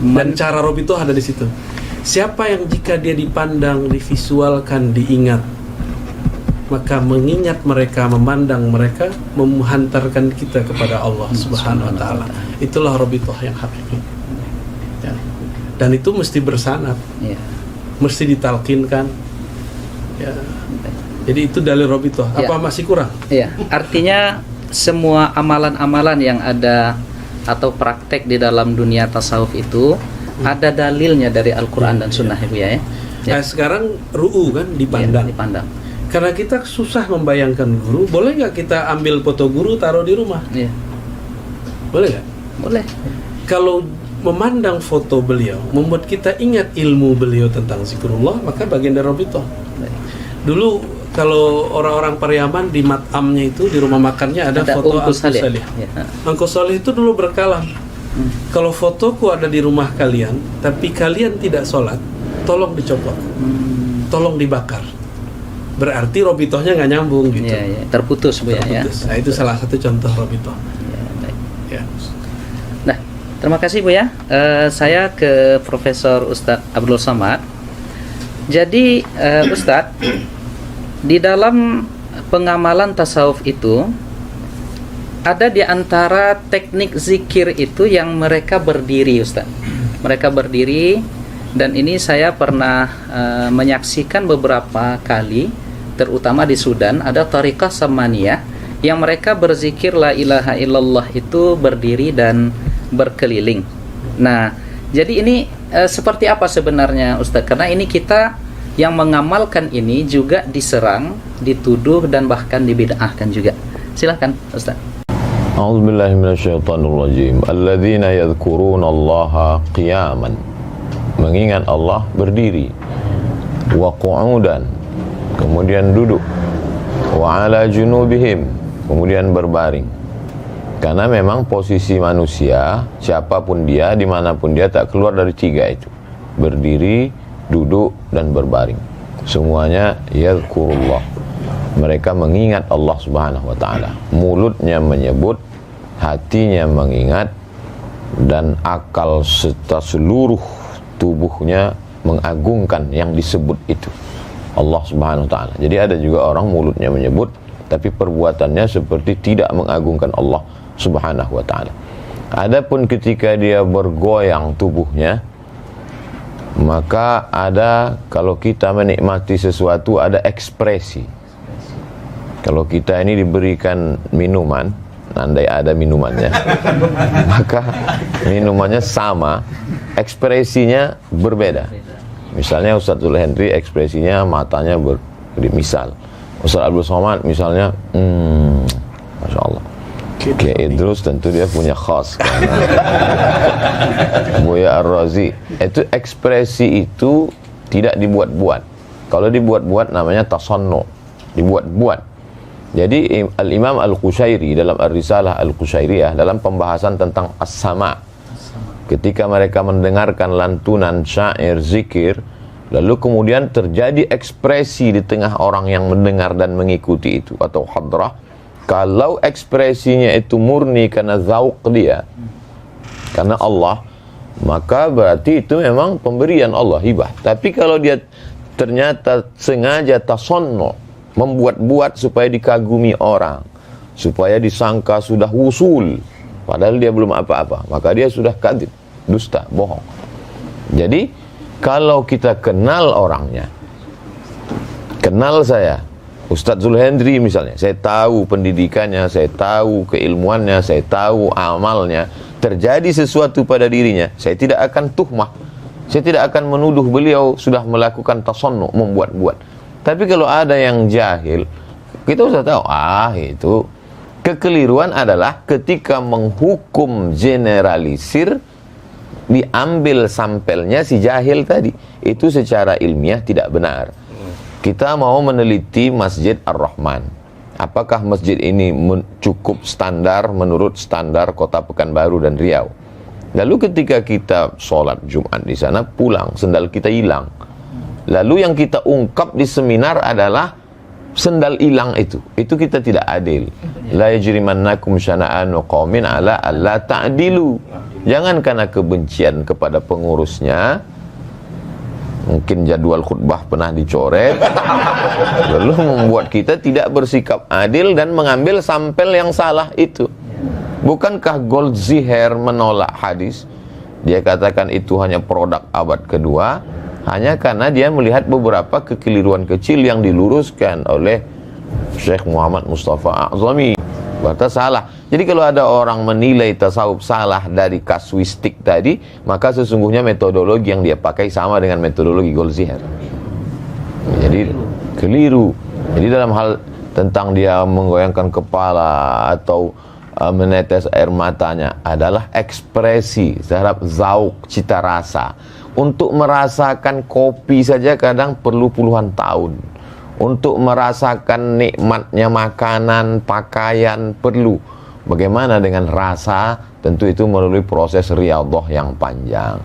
Dan cara rabithah ada di situ. Siapa yang jika dia dipandang, divisualkan, diingat, maka mengingat mereka, memandang mereka, menghantarkan kita kepada Allah Subhanahu wa taala. Itulah rabithah yang hakiki. Ya. Dan itu mesti bersanad. Ya. Mesti ditalkinkan. Ya. Jadi itu dalil rabithah. Apa masih kurang? Iya. Artinya semua amalan-amalan yang ada atau praktek di dalam dunia tasawuf itu ada dalilnya dari Al-Qur'an dan Sunnah, Ibu ya. Nah, sekarang ru'u kan dipandang. Ya, dipandang. Karena kita susah membayangkan guru, boleh nggak kita ambil foto guru taruh di rumah? Iya. Boleh nggak? Boleh. Kalau memandang foto beliau membuat kita ingat ilmu beliau tentang zikrullah, maka bagian dari rabithah. Dulu kalau orang-orang Pariaman di matamnya itu, di rumah makannya ada foto Angku Salih. Ya. Angku Salih itu dulu berkalam, kalau fotoku ada di rumah kalian, tapi kalian tidak sholat, tolong dicopot, tolong dibakar. Berarti rabithahnya nggak nyambung gitu. Ya, terputus, Bu ya. Nah, itu salah satu contoh rabithah. Ya. Nah, terima kasih, Bu ya. Saya ke Profesor Ustadz Abdul Somad. Jadi Ustadz, di dalam pengamalan tasawuf itu ada di antara teknik zikir itu yang mereka berdiri, Ustadz. Mereka berdiri, dan ini saya pernah menyaksikan beberapa kali, terutama di Sudan ada tariqah Samaniyah yang mereka berzikir la ilaha illallah itu berdiri dan berkeliling. Nah, jadi ini seperti apa sebenarnya, Ustaz? Karena ini kita yang mengamalkan ini juga diserang, dituduh, dan bahkan dibid'ahkan juga. Silakan, Ustaz. A'udzubillahi minasyaitonirrajim. Alladzina yadhkuruna Allaha qiyaman. Mengingat Allah berdiri, wa qu'udan, kemudian duduk, wa ala junubihim, kemudian berbaring. Karena memang posisi manusia, siapapun dia, dimanapun dia, tak keluar dari 3 itu: berdiri, duduk, dan berbaring. Semuanya yadhkurullah. Mereka mengingat Allah Subhanahu wa ta'ala. Mulutnya menyebut, hatinya mengingat, dan akal serta seluruh tubuhnya mengagungkan yang disebut itu, Allah Subhanahu wa ta'ala. Jadi ada juga orang mulutnya menyebut, tapi perbuatannya seperti tidak mengagungkan Allah Subhanahu wa ta'ala. Adapun ketika dia bergoyang tubuhnya, maka ada, kalau kita menikmati sesuatu ada ekspresi. Kalau kita ini diberikan minuman, andai ada minumannya, maka minumannya sama, ekspresinya berbeda. Misalnya Ustaz Zulhendri ekspresinya matanya misal Ustaz Abdul Somad misalnya Masya Allah. Kiai Idrus tentu dia punya khas karena Buya Ar-Razi. Itu ekspresi itu tidak dibuat-buat. Kalau dibuat-buat namanya tasannu, dibuat-buat. Jadi Al-Imam Al-Qushairi dalam Ar-Risalah Al-Qushairiyah dalam pembahasan tentang as-sama', ketika mereka mendengarkan lantunan syair zikir, lalu kemudian terjadi ekspresi di tengah orang yang mendengar dan mengikuti itu atau hadrah, kalau ekspresinya itu murni karena zauq dia, karena Allah, maka berarti itu memang pemberian Allah, hibah. Tapi kalau dia ternyata sengaja tasannu, membuat-buat supaya dikagumi orang, supaya disangka sudah wusul, padahal dia belum apa-apa, maka dia sudah kadzib, dusta, bohong. Jadi kalau kita kenal orangnya, kenal saya Ustadz Zulhendri misalnya, saya tahu pendidikannya, saya tahu keilmuannya, saya tahu amalnya, terjadi sesuatu pada dirinya, saya tidak akan tuhmah, saya tidak akan menuduh beliau sudah melakukan tasannu, membuat-buat. Tapi kalau ada yang jahil, kita sudah tahu, itu kekeliruan adalah ketika menghukum generalisir, diambil sampelnya si jahil tadi, itu secara ilmiah tidak benar. Kita mau meneliti Masjid Ar-Rahman. Apakah masjid ini cukup standar menurut standar Kota Pekanbaru dan Riau? Lalu ketika kita sholat Jumat di sana, pulang, sendal kita hilang. Lalu yang kita ungkap di seminar adalah sendal hilang itu. Itu kita tidak adil. La yajrimannakum syana'anu qaumin ala alla ta'dilu. Jangan karena kebencian kepada pengurusnya, mungkin jadwal khutbah pernah dicoret, lalu membuat kita tidak bersikap adil dan mengambil sampel yang salah itu. Bukankah Goldziher menolak hadis? Dia katakan itu hanya produk abad kedua, hanya karena dia melihat beberapa kekeliruan kecil yang diluruskan oleh Syekh Muhammad Mustafa A'zami. Berarti salah. Jadi kalau ada orang menilai tasawuf salah dari kasuistik tadi, maka sesungguhnya metodologi yang dia pakai sama dengan metodologi Goldziher. Jadi keliru. Jadi dalam hal tentang dia menggoyangkan kepala atau menetes air matanya adalah ekspresi terhadap zauk, cita rasa. Untuk merasakan kopi saja kadang perlu puluhan tahun. Untuk merasakan nikmatnya makanan, pakaian perlu. Bagaimana dengan rasa? Tentu itu melalui proses riyadhah yang panjang.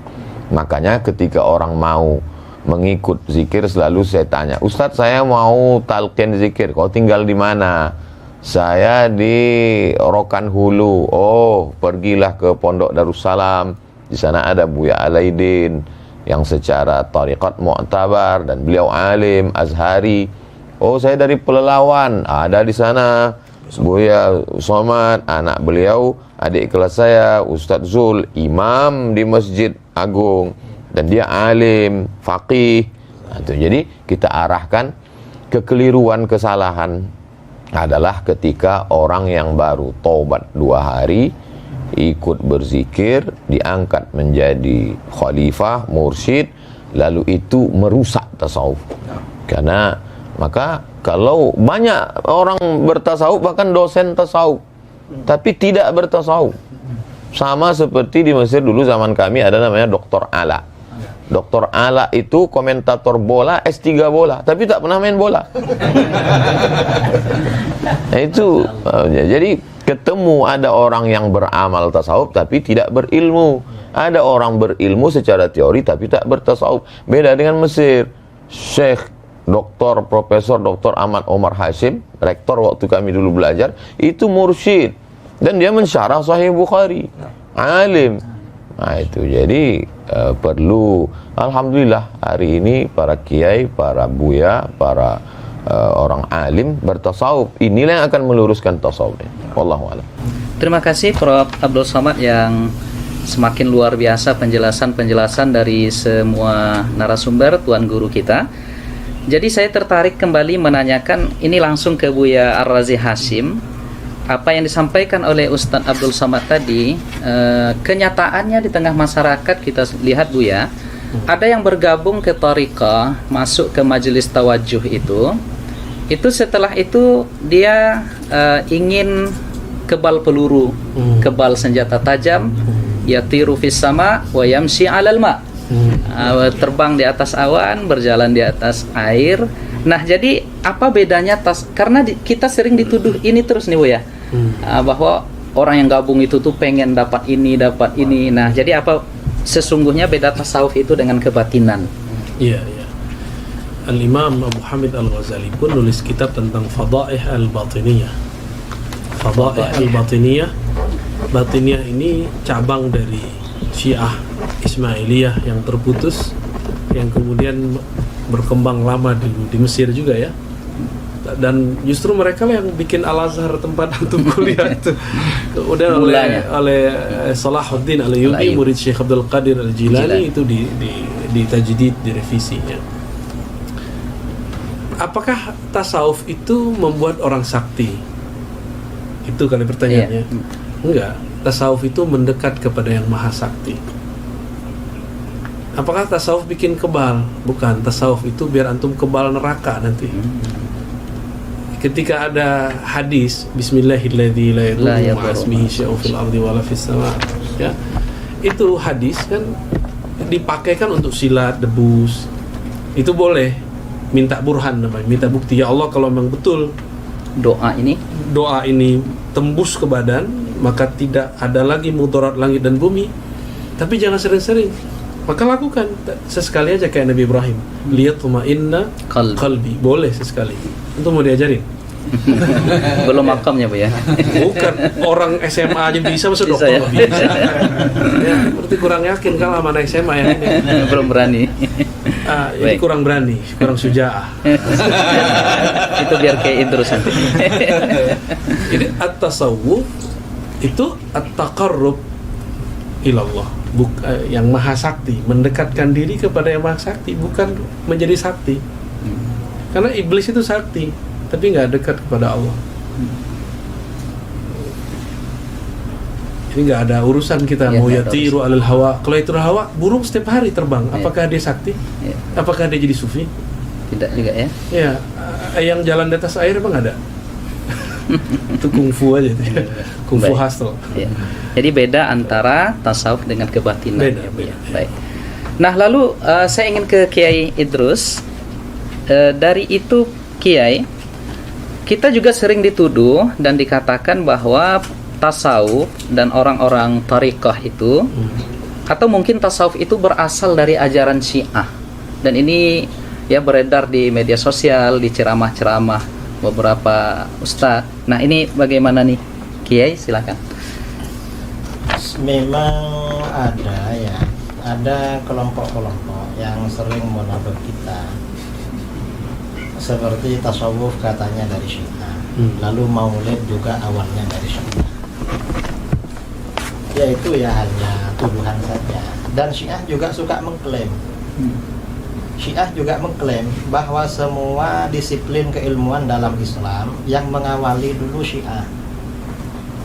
Makanya ketika orang mau mengikut zikir, selalu saya tanya, Ustadz saya mau talqin zikir, kau tinggal di mana? Saya di Rokan Hulu. Oh, pergilah ke Pondok Darussalam. Di sana ada Buya Alaidin yang secara tariqat mu'tabar dan beliau alim Azhari. Oh, saya dari Pelelawan, ada di sana Buya Somad, anak beliau, adik kelas saya Ustadz Zul, imam di Masjid Agung, dan dia alim, faqih. Jadi kita arahkan kekeliruan, kesalahan adalah ketika orang yang baru taubat 2 hari ikut berzikir, diangkat menjadi khalifah, mursyid, lalu itu merusak tasawuf. Karena maka kalau banyak orang bertasawuf, bahkan dosen tasawuf, tapi tidak bertasawuf, sama seperti di Mesir dulu zaman kami ada namanya Dr. Ala. Dr. Ala itu komentator bola, S3 bola, tapi tak pernah main bola. Nah, itu jadi ketemu ada orang yang beramal tasawuf tapi tidak berilmu, ada orang berilmu secara teori tapi tak bertasawuf. Beda dengan Mesir. Syekh Dr. Profesor Dr. Ahmad Omar Hashim, rektor waktu kami dulu belajar, itu mursyid dan dia mensyarah Sahih Bukhari, alim. Nah itu jadi perlu, alhamdulillah hari ini para kiai, para buya, para orang alim bertasawuf. Inilah yang akan meluruskan tasawuf. Wallahu a'lam. Terima kasih Prof. Abdul Somad yang semakin luar biasa penjelasan-penjelasan dari semua narasumber Tuan Guru kita. Jadi saya tertarik kembali menanyakan ini langsung ke Buya Ar-Razi Hashim. Apa yang disampaikan oleh Ustadz Abdul Somad tadi, kenyataannya di tengah masyarakat kita lihat Buya, ada yang bergabung ke thariqah, masuk ke majelis tawajuh itu setelah itu dia ingin kebal peluru, kebal senjata tajam, yatiru fis sama wa yamshi 'alal ma. Terbang di atas awan, berjalan di atas air. Nah, jadi apa bedanya karena kita sering dituduh ini terus nih Bu ya. Bahwa orang yang gabung itu tuh pengen dapat ini. Nah, jadi apa sesungguhnya beda tasawuf itu dengan kebatinan? Iya. Al-Imam Abu Hamid Al-Ghazali pun nulis kitab tentang Fadaih Al-Batiniyah. Fadaih Al-Batiniyah. Batiniyah ini cabang dari Syiah Ismailiyah yang terputus, yang kemudian berkembang lama di Mesir juga ya. Dan justru mereka lah yang bikin Al-Azhar tempat antum kuliah itu. Kemudian oleh Salahuddin Al-Ayyubi, murid Syekh Abdul Qadir Al-Jilani itu di tajdid, direvisinya. Apakah tasawuf itu membuat orang sakti? Itu kali pertanyaannya. Enggak, tasawuf itu mendekat kepada yang maha sakti. Apakah tasawuf bikin kebal? Bukan, tasawuf itu biar antum kebal neraka nanti. Ketika ada hadis Bismillahilladzi la yadurru ma'asmihi syai'un fil ardi wala fis sama', ya. Itu hadis kan dipakai kan untuk silat, debus. Itu boleh. Minta burhan namanya, minta bukti. Ya Allah, kalau memang betul doa ini tembus ke badan, maka tidak ada lagi mudarat langit dan bumi. Tapi jangan sering-sering. Maka lakukan sesekali aja kayak Nabi Ibrahim. Liyatma'inna qalbi. Boleh sesekali. Itu mau diajarin? Belum makamnya Bu ya. Bukan, orang SMA aja bisa, masa dokter nggak bisa. Ya, berarti kurang yakin kalau sama anak SMA yang ini. Belum berani. Ini kurang berani, kurang suja'ah. Itu biar kayak Idrus nanti. Jadi at-tasawuf itu at-taqarrub ilallah, yang maha sakti, mendekatkan diri kepada yang maha sakti, bukan menjadi sakti. Karena iblis itu sakti, tapi nggak dekat kepada Allah. Ini nggak ada urusan kita mau yatiru alal hawa. Kalau itu hawa, burung setiap hari terbang. Apakah dia sakti? Apakah dia jadi sufi? Tidak juga ya. Ya, yang jalan di atas air emang ada. Itu kungfu aja itu. Kungfu hustle. Ya. Jadi beda antara tasawuf dengan kebatinan. Beda. Baik. Nah, lalu saya ingin ke Kiai Idrus. Dari itu Kiai, kita juga sering dituduh dan dikatakan bahwa tasawuf dan orang-orang thariqah itu atau mungkin tasawuf itu berasal dari ajaran Syiah. Dan ini ya beredar di media sosial, di ceramah-ceramah beberapa ustadz. Nah, ini bagaimana nih Kiai, silakan. Memang ada kelompok-kelompok yang sering menabrak kita, seperti tasawuf katanya dari Syiah, lalu maulid juga awalnya dari Syiah. Ya itu ya hanya tuduhan saja. Dan Syiah juga suka mengklaim, Syiah juga mengklaim bahwa semua disiplin keilmuan dalam Islam yang mengawali dulu Syiah.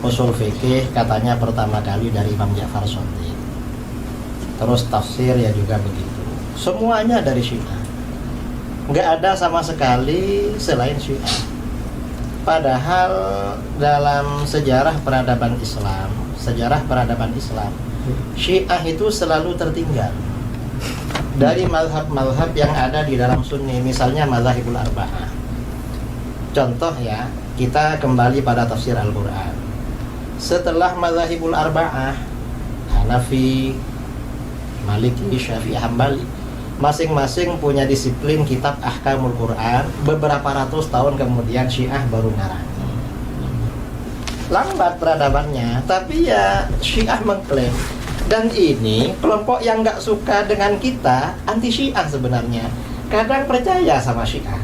Usul fikih katanya pertama kali dari Imam Ja'far Shadiq. Terus tafsir ya juga begitu. Semuanya dari Syiah. Nggak ada sama sekali selain Syiah. Padahal dalam sejarah peradaban Islam, Syiah itu selalu tertinggal dari mazhab-mazhab yang ada di dalam Sunni, misalnya mazhabul arba'ah. Contoh ya, kita kembali pada tafsir Al-Quran. Setelah mazhabul arba'ah, Hanafi, Maliki, Syafi'i, Hambali, masing-masing punya disiplin kitab Ahkamul Quran. Beberapa ratus tahun kemudian Syiah baru ngarang. Lambat peradabannya, tapi ya Syiah mengklaim. Dan ini kelompok yang nggak suka dengan kita anti Syiah sebenarnya, kadang percaya sama Syiah.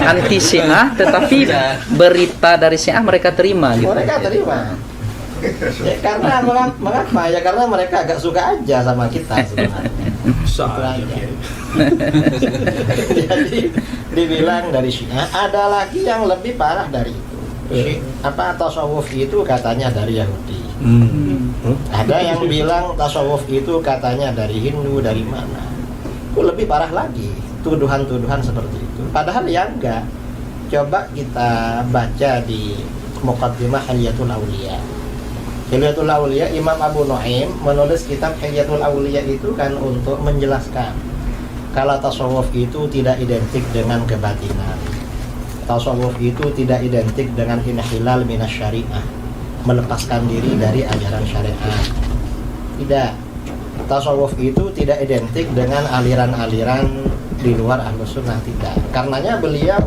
Anti Syiah, tetapi berita dari Syiah mereka terima gitu. Mereka terima. Ya, karena mengapa? Ya karena mereka agak suka aja sama kita sebenarnya. Itu aja. Jadi dibilang dari Syiah, ada lagi yang lebih parah dari itu. Tasawuf itu katanya dari Yahudi. Ada yang bilang tasawuf itu katanya dari Hindu, dari mana. Itu lebih parah lagi, tuduhan-tuduhan seperti itu. Padahal ya enggak. Coba kita baca di Muqaddimah Hilyatul Auliya. Hilyatul Auliya, Imam Abu Nuaim menulis kitab Hilyatul Auliya itu kan untuk menjelaskan kalau tasawuf itu tidak identik dengan kebatinan. Tasawuf itu tidak identik dengan inhilal minas syariah, melepaskan diri dari ajaran syariat. Tidak. Tasawuf itu tidak identik dengan aliran-aliran di luar Ahlus Sunnah, tidak. Karenanya beliau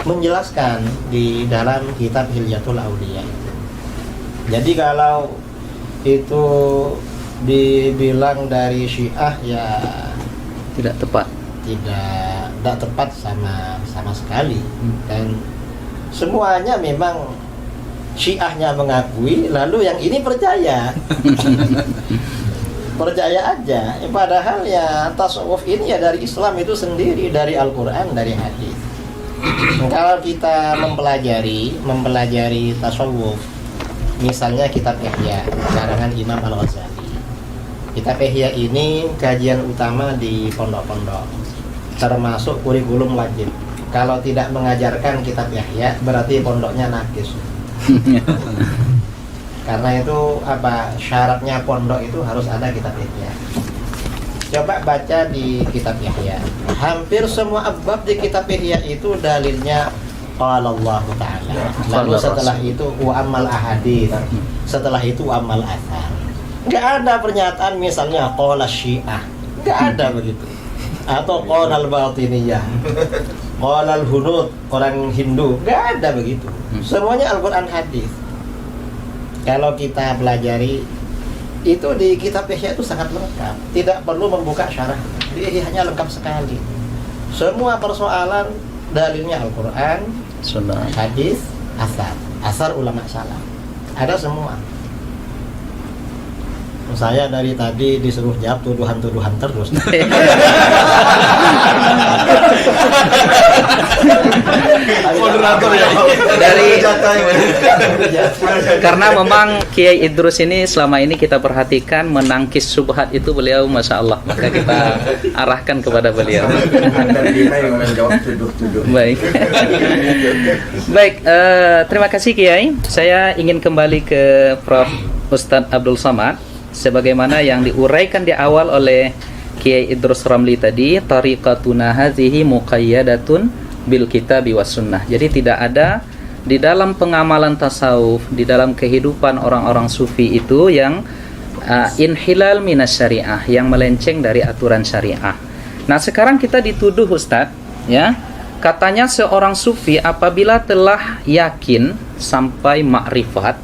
menjelaskan di dalam kitab Hilyatul Auliya. Jadi kalau itu dibilang dari Syiah ya Tidak tepat. tidak tepat sama sekali. Dan semuanya memang Syiahnya mengakui, lalu yang ini percaya. Percaya aja. Padahal ya tasawuf ini ya dari Islam itu sendiri, dari Al-Quran, dari hadis. Kalau kita mempelajari tasawuf, misalnya kitab Ihya karangan Imam Al-Ghazali. Kitab Ihya ini kajian utama di pondok-pondok, termasuk kurikulum wajib. Kalau tidak mengajarkan kitab Ihya berarti pondoknya nakis. Karena itu syaratnya pondok itu harus ada kitab Ihya. Coba baca di kitab Ihya. Hampir semua bab di kitab Ihya itu dalilnya qala Allah Ta'ala. Lalu setelah itu wa amal ahadits. Setelah itu wa amal athar. Enggak ada pernyataan misalnya qala Syiah. Enggak ada begitu. Atau qala al-batiniyah. Qala al-hunud, orang Hindu. Enggak ada begitu. Semuanya Al-Qur'an hadis. Kalau kita pelajari itu di kitab Ihya itu sangat lengkap. Tidak perlu membuka syarah. Di Ihya lengkap sekali. Semua persoalan dalilnya Al-Quran, Sunnah, hadis, asar ulama salaf. Ada semua. Saya dari tadi disuruh jawab tuduhan-tuduhan terus. Moderator ya. Karena memang Kiai Idrus ini selama ini kita perhatikan menangkis subhat itu beliau Masya Allah, maka kita arahkan kepada beliau. Baik. Baik, terima kasih Kiai. Saya ingin kembali ke Prof. Ustadz Abdul Somad. Sebagaimana yang diuraikan di awal oleh Kiai Idrus Ramli tadi, tariqatuna hadhihi muqayyadatun bil kitabi was sunnah. Jadi tidak ada di dalam pengamalan tasawuf, di dalam kehidupan orang-orang sufi itu yang inhilal minas syariah, yang melenceng dari aturan syariah. Nah, sekarang kita dituduh Ustadz, ya, katanya seorang sufi apabila telah yakin sampai makrifat,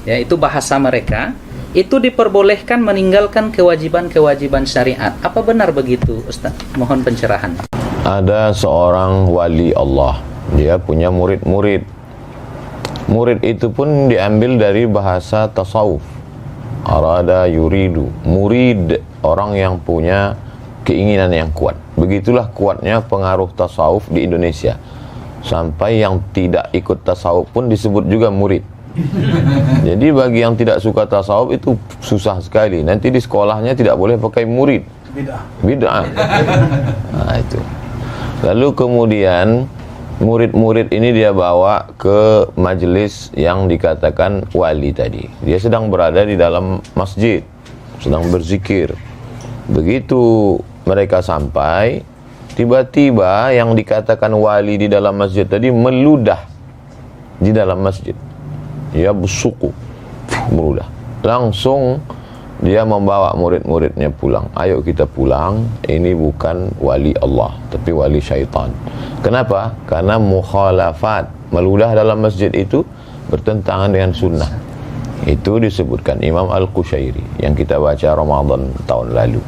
ya itu bahasa mereka, itu diperbolehkan meninggalkan kewajiban-kewajiban syariat. Apa benar begitu, Ustaz? Mohon pencerahan. Ada seorang wali Allah, dia punya murid-murid. Murid itu pun diambil dari bahasa tasawuf. Arada yuridu, murid, orang yang punya keinginan yang kuat. Begitulah kuatnya pengaruh tasawuf di Indonesia. Sampai yang tidak ikut tasawuf pun disebut juga murid. Jadi bagi yang tidak suka tasawuf itu susah sekali. Nanti di sekolahnya tidak boleh pakai murid. Bid'ah. Nah, itu. Lalu kemudian murid-murid ini dia bawa ke majelis yang dikatakan wali tadi. Dia sedang berada di dalam masjid, sedang berzikir. Begitu mereka sampai, tiba-tiba yang dikatakan wali di dalam masjid tadi meludah di dalam masjid. Dia bersuku, meludah. Langsung dia membawa murid-muridnya pulang. Ayo kita pulang, ini bukan wali Allah, tapi wali syaitan. Kenapa? Karena mukhalafat, meludah dalam masjid itu bertentangan dengan sunnah. Itu disebutkan Imam Al-Qushairi yang kita baca Ramadan tahun lalu.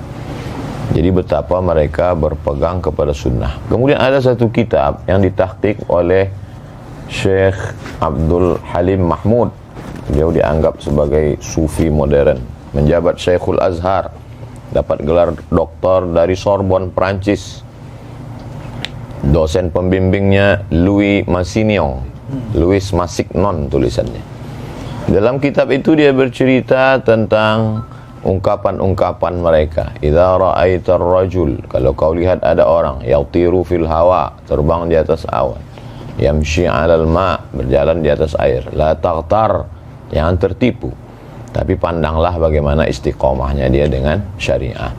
Jadi betapa mereka berpegang kepada sunnah. Kemudian ada satu kitab yang ditahqiq oleh Syekh Abdul Halim Mahmud. Beliau dianggap sebagai sufi modern, menjabat Syekhul Azhar, dapat gelar doktor dari Sorbonne, Prancis. Dosen pembimbingnya Louis Massignon, Louis Massignon tulisannya. Dalam kitab itu dia bercerita tentang ungkapan-ungkapan mereka. Idza ra'aitar rajul, kalau kau lihat ada orang yatiru fil hawa, terbang di atas awan, yamshi 'alal ma, berjalan di atas air, la taghtar, jangan tertipu, tapi pandanglah bagaimana istiqomahnya dia dengan syariah.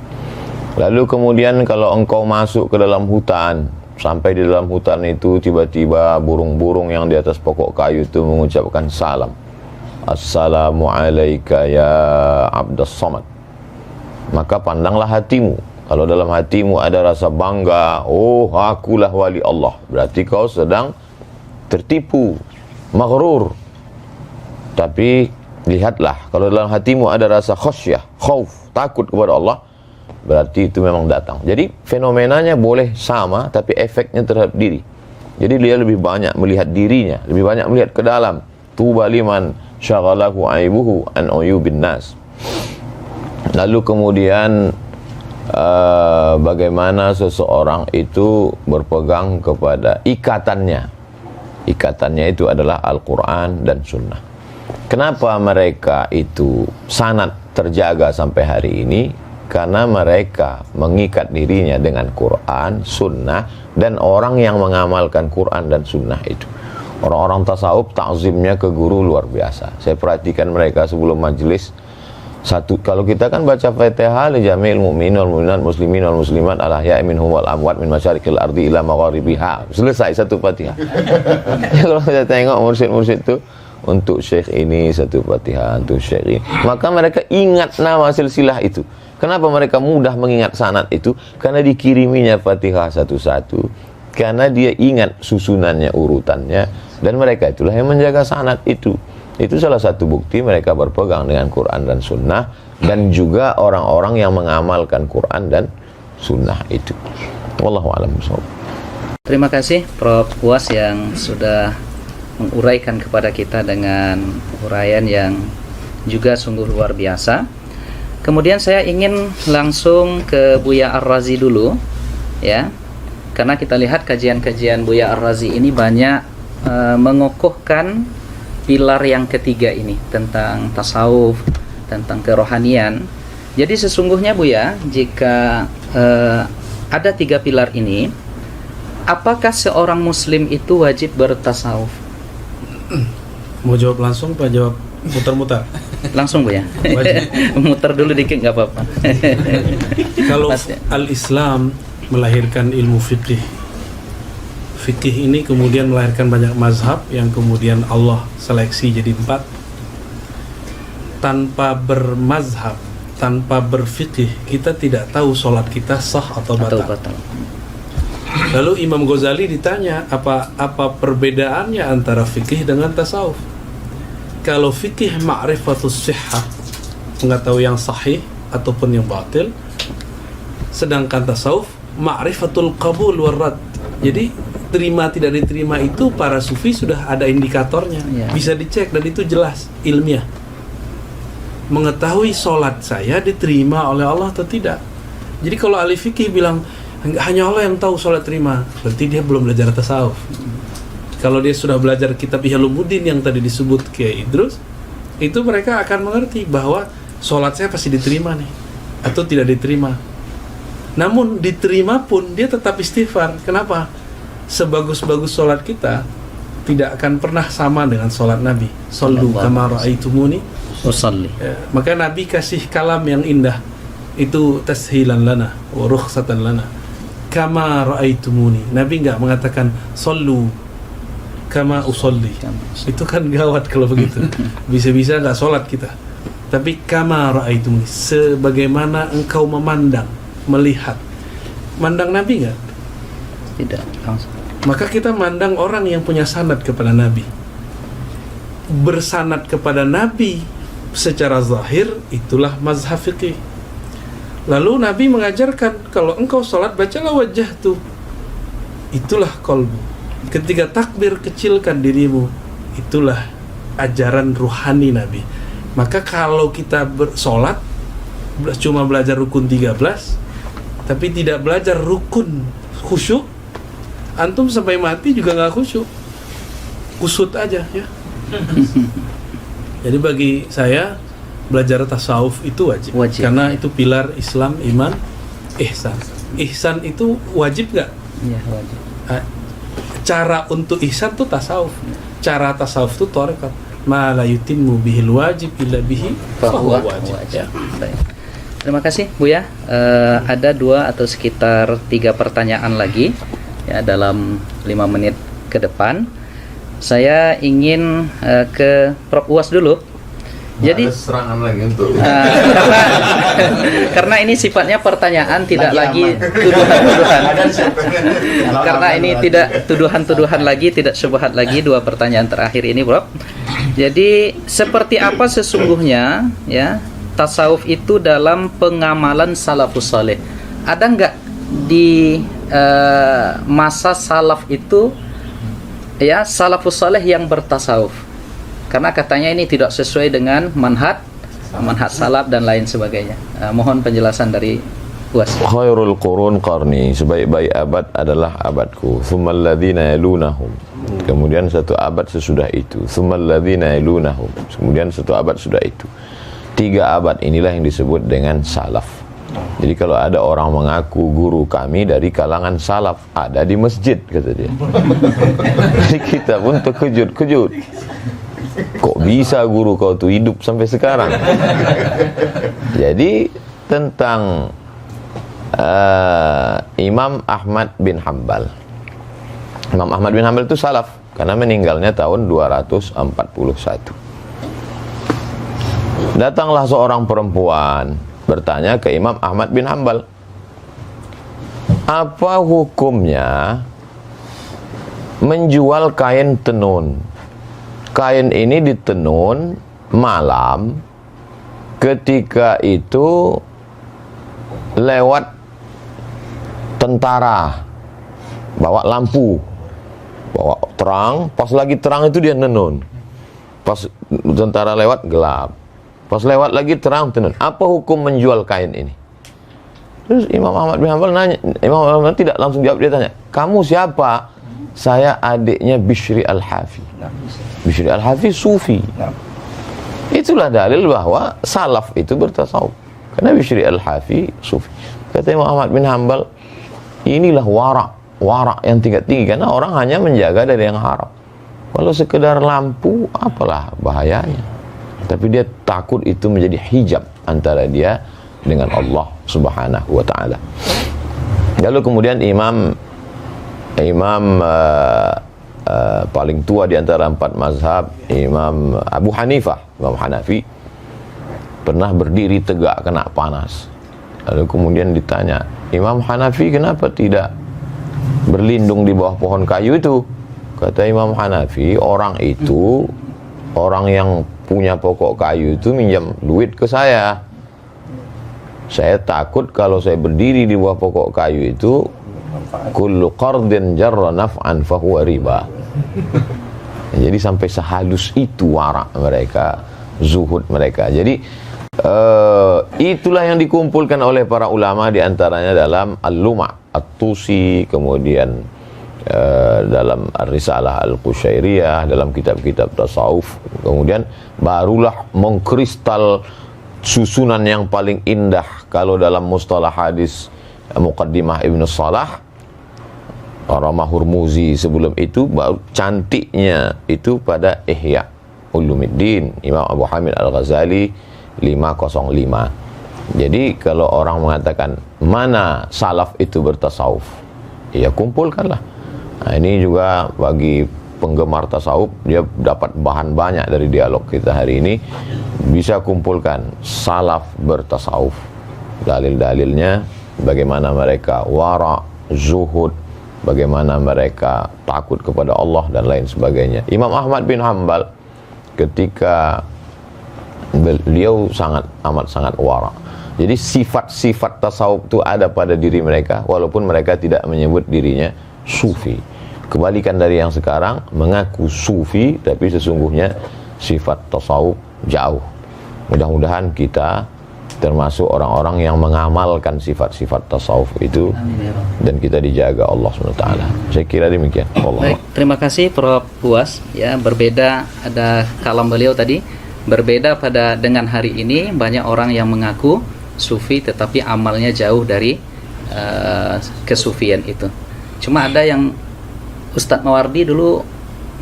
Lalu kemudian kalau engkau masuk ke dalam hutan, sampai di dalam hutan itu tiba-tiba burung-burung yang di atas pokok kayu itu mengucapkan salam. Assalamu alayka ya Abdus Samad. Maka pandanglah hatimu. Kalau dalam hatimu ada rasa bangga, oh akulah wali Allah, berarti kau sedang tertipu, maghrur. Tapi lihatlah, kalau dalam hatimu ada rasa khasyah, khauf, takut kepada Allah, berarti itu memang datang. Jadi fenomenanya boleh sama, tapi efeknya terhadap diri. Jadi dia lebih banyak melihat dirinya, lebih banyak melihat ke dalam. Tuba liman syaghalahu aibuhu an uyubin nas. Lalu kemudian bagaimana seseorang itu berpegang kepada ikatannya. Ikatannya itu adalah Al-Quran dan Sunnah. Kenapa mereka itu sanad terjaga sampai hari ini? Karena mereka mengikat dirinya dengan Quran, Sunnah, dan orang yang mengamalkan Quran dan Sunnah itu. Orang-orang tasawuf takzimnya ke guru luar biasa. Saya perhatikan mereka sebelum majelis. Satu, kalau kita kan baca Fatihah li jami'il mu'minin wal mu'minat muslimin wal muslimat al ahya'i minhum wal amwat min masyariqil ardi ila magharibiha. Selesai satu Fatihah. Kalau kita tengok mursyid-mursyid itu, untuk syekh ini satu Fatihah, untuk syekh ini, maka mereka ingat nama silsilah itu. Kenapa mereka mudah mengingat sanad itu? Karena dikiriminya Fatihah satu-satu, karena dia ingat susunannya, urutannya, dan mereka itulah yang menjaga sanad itu. Itu salah satu bukti mereka berpegang dengan Quran dan Sunnah, dan juga orang-orang yang mengamalkan Quran dan Sunnah itu. Wallahu a'lam bishawab. Terima kasih Prof. Puas yang sudah menguraikan kepada kita dengan uraian yang juga sungguh luar biasa. Kemudian saya ingin langsung ke Buya Ar-Razi dulu, ya, karena kita lihat kajian-kajian Buya Ar-Razi ini banyak mengokohkan pilar yang ketiga ini tentang tasawuf, tentang kerohanian. Jadi sesungguhnya Buya, jika ada tiga pilar ini, apakah seorang muslim itu wajib bertasawuf? Mau jawab langsung Pak, jawab muter-muter? Langsung Buya. Muter dulu dikit nggak apa-apa. Kalau al-Islam melahirkan ilmu fikih, fikih ini kemudian melahirkan banyak mazhab yang kemudian Allah seleksi jadi 4. Tanpa bermazhab, tanpa berfikih, kita tidak tahu sholat kita sah atau batal. Lalu Imam Ghazali ditanya apa perbedaannya antara fikih dengan tasawuf. Kalau fikih ma'rifatus sihhah, mengetahui yang sahih ataupun yang batil, sedangkan tasawuf ma'rifatul qabul warrad. Jadi terima tidak diterima itu para sufi sudah ada indikatornya, bisa dicek dan itu jelas ilmiah. Mengetahui sholat saya diterima oleh Allah atau tidak. Jadi kalau ahli fikih bilang hanya Allah yang tahu sholat terima, berarti dia belum belajar tasawuf. Kalau dia sudah belajar kitab Ihya Ulumuddin yang tadi disebut Kiai Idrus, itu mereka akan mengerti bahwa sholat saya pasti diterima nih, atau tidak diterima. Namun diterima pun dia tetap istighfar. Kenapa? Sebagus-bagus sholat kita tidak akan pernah sama dengan sholat Nabi. Sallu kama ra'aitumuni usalli. Maka Nabi kasih kalam yang indah, itu tashilan lana wa rukhsatan lana. Kama ra'aitumuni. Nabi enggak mengatakan sallu kama usalli. Itu kan gawat kalau begitu. Bisa-bisa enggak sholat kita. Tapi kama ra'aitumuni, sebagaimana engkau memandang, melihat. Mandang Nabi enggak? Tidak langsung. Maka kita mandang orang yang punya sanad kepada Nabi. Bersanad kepada Nabi secara zahir, itulah mazhab fikih. Lalu Nabi mengajarkan, kalau engkau sholat bacalah wajah tuh. Itulah qalbu. Ketika takbir kecilkan dirimu. Itulah ajaran ruhani Nabi. Maka kalau kita bersolat cuma belajar rukun 13 tapi tidak belajar rukun khusyuk, antum sampai mati juga nggak khusyuk, kusut aja ya. Jadi bagi saya belajar tasawuf itu wajib. Karena itu pilar Islam, iman, ihsan. Ihsan itu wajib nggak? Iya, wajib. Cara untuk ihsan itu tasawuf. Cara tasawuf itu tarekat. Ma la yutimmu bihil wajib illa bihi fahuwa wajib. Ya. Baik. Terima kasih Buya. Ada 2 atau sekitar 3 pertanyaan lagi ya dalam 5 menit ke depan. Saya ingin ke Prof Uwas dulu. Jadi serangan lagi untuk karena ini sifatnya pertanyaan, tidak lagi tuduhan-tuduhan. Karena ini tidak tuduhan-tuduhan lagi, tidak syubhat lagi. 2 pertanyaan terakhir ini, Bro. Jadi seperti apa sesungguhnya ya tasawuf itu dalam pengamalan salafus saleh? Ada nggak di masa salaf itu ya salafus saleh yang bertasawuf? Karena katanya ini tidak sesuai dengan manhaj salaf dan lain sebagainya. Mohon penjelasan dari Uwas. Khairul qurun qarni, sebaik-baik abad adalah abadku. Tsummal ladzina yalunahum. Kemudian satu abad sesudah itu. Tsummal ladzina yalunahum. Kemudian satu abad sudah itu. 3 abad inilah yang disebut dengan salaf. Jadi kalau ada orang mengaku guru kami dari kalangan salaf, ada di masjid, kata dia. Jadi kita pun terkejut-kejut. Kok bisa guru kau tuh hidup sampai sekarang? Jadi tentang Imam Ahmad bin Hanbal. Imam Ahmad bin Hanbal itu salaf karena meninggalnya tahun 241. Datanglah seorang perempuan bertanya ke Imam Ahmad bin Hanbal, apa hukumnya menjual kain tenun? Kain ini ditenun malam, ketika itu lewat tentara, bawa lampu, bawa terang, pas lagi terang itu dia nenun, pas tentara lewat gelap, pas lewat lagi terang tenun. Apa hukum menjual kain ini? Terus Imam Ahmad bin Hanbal nanya, Imam Ahmad tidak langsung jawab, dia tanya, kamu siapa? Saya adiknya Bishri Al-Hafi. Bishri Al-Hafi sufi. Itulah dalil bahwa salaf itu bertasawuf. Karena Bishri Al-Hafi sufi. Kata Imam Ahmad bin Hanbal, inilah warak yang tingkat tinggi, karena orang hanya menjaga dari yang haram. Kalau sekedar lampu, apalah bahayanya. Tapi dia takut itu menjadi hijab antara dia dengan Allah Subhanahu wa ta'ala. Lalu kemudian Imam paling tua di antara 4 mazhab, Imam Abu Hanifah, Imam Hanafi, pernah berdiri tegak kena panas. Lalu kemudian ditanya, Imam Hanafi kenapa tidak berlindung di bawah pohon kayu itu? Kata Imam Hanafi, orang yang punya pokok kayu itu minjam duit ke saya. Saya takut kalau saya berdiri di bawah pokok kayu itu, kullu qardin jarra naf'an fahuwa riba. Jadi sampai sehalus itu warak mereka, zuhud mereka. Jadi itulah yang dikumpulkan oleh para ulama, diantaranya dalam Al-Luma' At-Tusi, kemudian dalam Ar-Risalah Al-Qushairiyah, dalam kitab-kitab tasawuf. Kemudian barulah mengkristal susunan yang paling indah kalau dalam mustalah hadis Muqaddimah Ibn Salah, Ramah Hurmuzi sebelum itu, baru cantiknya itu pada Ihya Ulumuddin Imam Abu Hamid Al-Ghazali 505. Jadi kalau orang mengatakan mana salaf itu bertasawuf, ya kumpulkanlah. Nah, ini juga bagi penggemar tasawuf, dia dapat bahan banyak dari dialog kita hari ini. Bisa kumpulkan salaf bertasawuf, dalil-dalilnya, bagaimana mereka wara, zuhud, bagaimana mereka takut kepada Allah dan lain sebagainya. Imam Ahmad bin Hanbal ketika beliau sangat wara. Jadi sifat-sifat tasawuf itu ada pada diri mereka, walaupun mereka tidak menyebut dirinya sufi. Kebalikan dari yang sekarang, mengaku sufi tapi sesungguhnya sifat tasawuf jauh. Mudah-mudahan kita termasuk orang-orang yang mengamalkan sifat-sifat tasawuf itu. Amin, ya Rabb. Dan kita dijaga Allah SWT. Saya kira demikian. Allah. Baik, terima kasih Prof. Buas. Ya, berbeda ada kalam beliau tadi. Berbeda pada dengan hari ini, banyak orang yang mengaku sufi tetapi amalnya jauh dari kesufian itu. Cuma ada yang Ustadz Mawardi dulu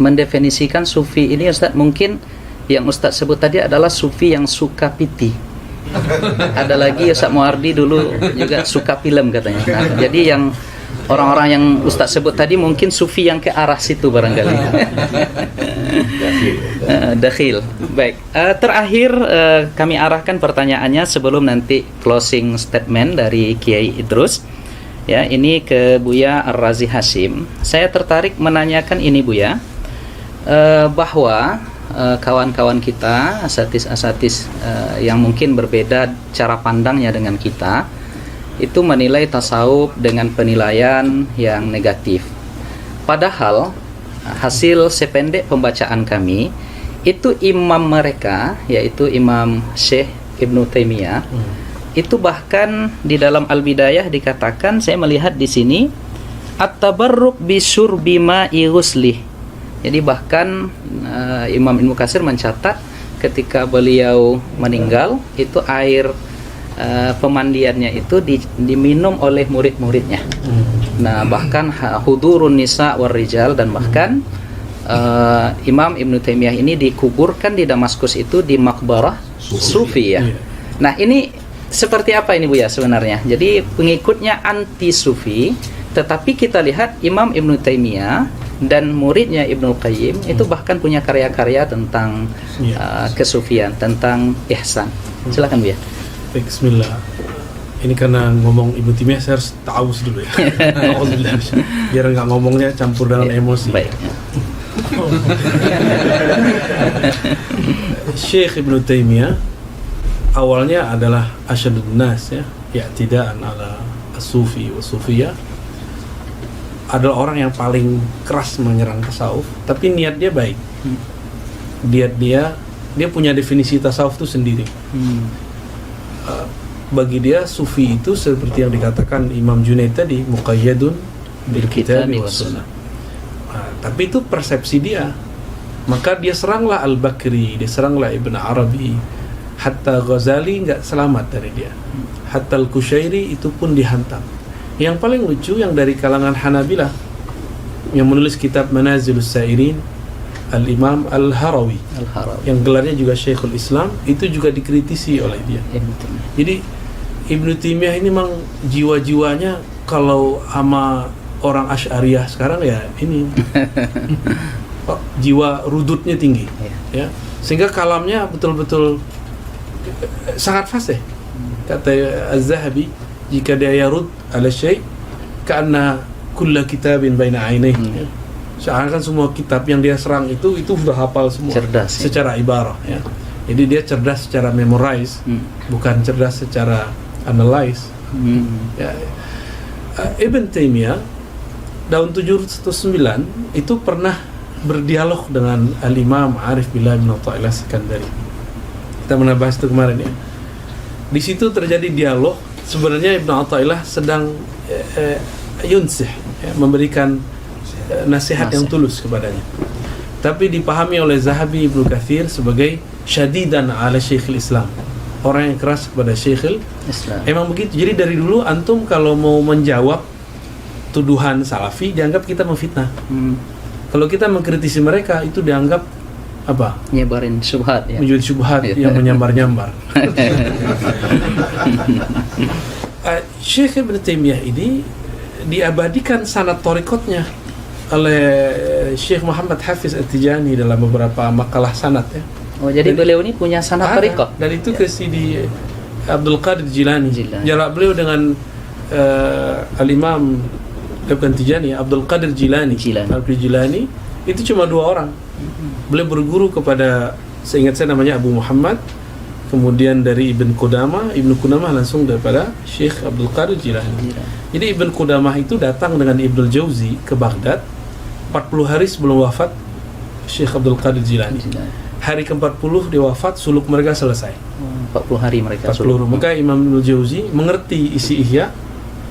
mendefinisikan sufi ini, Ustadz, mungkin yang Ustadz sebut tadi adalah sufi yang suka piti. Ada lagi Ustadz Mawardi dulu juga suka film katanya. Nah, jadi yang orang-orang yang Ustadz sebut tadi mungkin sufi yang ke arah situ barangkali. Dakhil. Baik. Terakhir kami arahkan pertanyaannya sebelum nanti closing statement dari Kiai Idrus. Ya, ini ke Buya Ar-Razi Hashim. Saya tertarik menanyakan ini Buya, bahwa kawan-kawan kita, asatis-asatis yang mungkin berbeda cara pandangnya dengan kita, itu menilai tasawuf dengan penilaian yang negatif. Padahal hasil sependek pembacaan kami, itu imam mereka, yaitu Imam Syekh Ibnu Taimiyah, itu bahkan di dalam Al-Bidayah dikatakan, saya melihat di sini, at-tabarruk bisyurbi ma'i ghuslih. Jadi bahkan Imam Ibnu Katsir mencatat ketika beliau meninggal, itu air pemandiannya itu diminum oleh murid-muridnya. Nah, bahkan hudurun nisa war rijal, dan bahkan Imam Ibnu Taimiyah ini dikuburkan di Damaskus itu di makbarah sufi ya. Nah, ini seperti apa ini Buya sebenarnya? Jadi pengikutnya anti sufi, tetapi kita lihat Imam Ibnu Taimiyah dan muridnya Ibnu Qayyim itu bahkan punya karya-karya tentang kesufian, tentang ihsan. Silakan Buya. Baik, bismillah. Ini karena ngomong Ibnu Taimiyah saya harus ta'awuz dulu ya. Biar nggak ngomongnya campur dengan emosi. Baik. Syekh Ibnu Taimiyah awalnya adalah asyadun nas ya, i'tidaan ala as-sufi wa sufiyah. Adalah orang yang paling keras menyerang tasawuf, tapi niat dia baik. Dia punya definisi tasawuf itu sendiri. Bagi dia sufi itu seperti yang dikatakan Imam Junaid tadi, muqayyadun bil kitabi was sunnah. Tapi itu persepsi dia. Maka dia seranglah Al-Bakri, dia seranglah Ibn Arabi, hatta Ghazali nggak selamat dari dia, hatta Al-Kushairi itu pun dihantam. Yang paling lucu yang dari kalangan Hanabilah yang menulis kitab Manazilus Sa'irin, Al-Imam Al-Harawi, yang gelarnya juga Syekhul Islam, itu juga dikritisi oleh dia. Jadi Ibnu Taimiyah ini memang jiwa-jiwanya kalau sama orang Asy'ariyah sekarang ya ini jiwa rudutnya tinggi ya, sehingga kalamnya betul-betul sangat fasih. Kata Az-Zahabi, jika dia yarud ala syai' ka'anna kulla kitabin baina ainaihi. Seakan semua kitab yang dia serang itu sudah hafal semua. Cerdas, secara ibarah ya. Jadi dia cerdas secara memorize, bukan cerdas secara analyze. Ya. Ibn Taimiyah tahun 709 itu pernah berdialog dengan Al-Imam Arif Billah bin Athaillah Sekandari. Kita pernah bahas itu kemarin ya. Di situ terjadi dialog. Sebenarnya Ibn Athaillah sedang yunsih ya, memberikan nasihat yang tulus kepadanya. Tapi dipahami oleh Zahabi Ibnu Katsir sebagai syadidan ala Syekhul Islam, orang yang keras kepada Syekhul Islam. Emang begitu. Jadi dari dulu antum kalau mau menjawab tuduhan salafi dianggap kita memfitnah. Kalau kita mengkritisi mereka itu dianggap apa? Nyebarin syubhat ya. Menjadi syubhat yang menyambar-nyambar. Syekh Ibn Taimiyah ini diabadikan sanad thariqatnya oleh Syekh Muhammad Hafiz At-Tijani dalam beberapa makalah sanad ya. Oh, jadi beliau ini punya sanad thariqat. Dan itu ke Sidi Abdul Qadir Jilani. Jarak beliau dengan Al-Imam bukan Tijani, Abdul Qadir Jilani. Al-Jilani itu cuma 2 orang. Beliau berguru kepada, seingat saya namanya Abu Muhammad, kemudian dari Ibn Qudamah langsung daripada Syekh Abdul Qadir Jilani. Jadi Ibn Qudamah itu datang dengan Ibnul Jauzi ke Baghdad 40 hari sebelum wafat Syekh Abdul Qadir Jilani. Hari ke-40 dia wafat, suluk mereka selesai. 40 hari mereka 40. Maka Imam Ibnul Jauzi mengerti isi Ihya.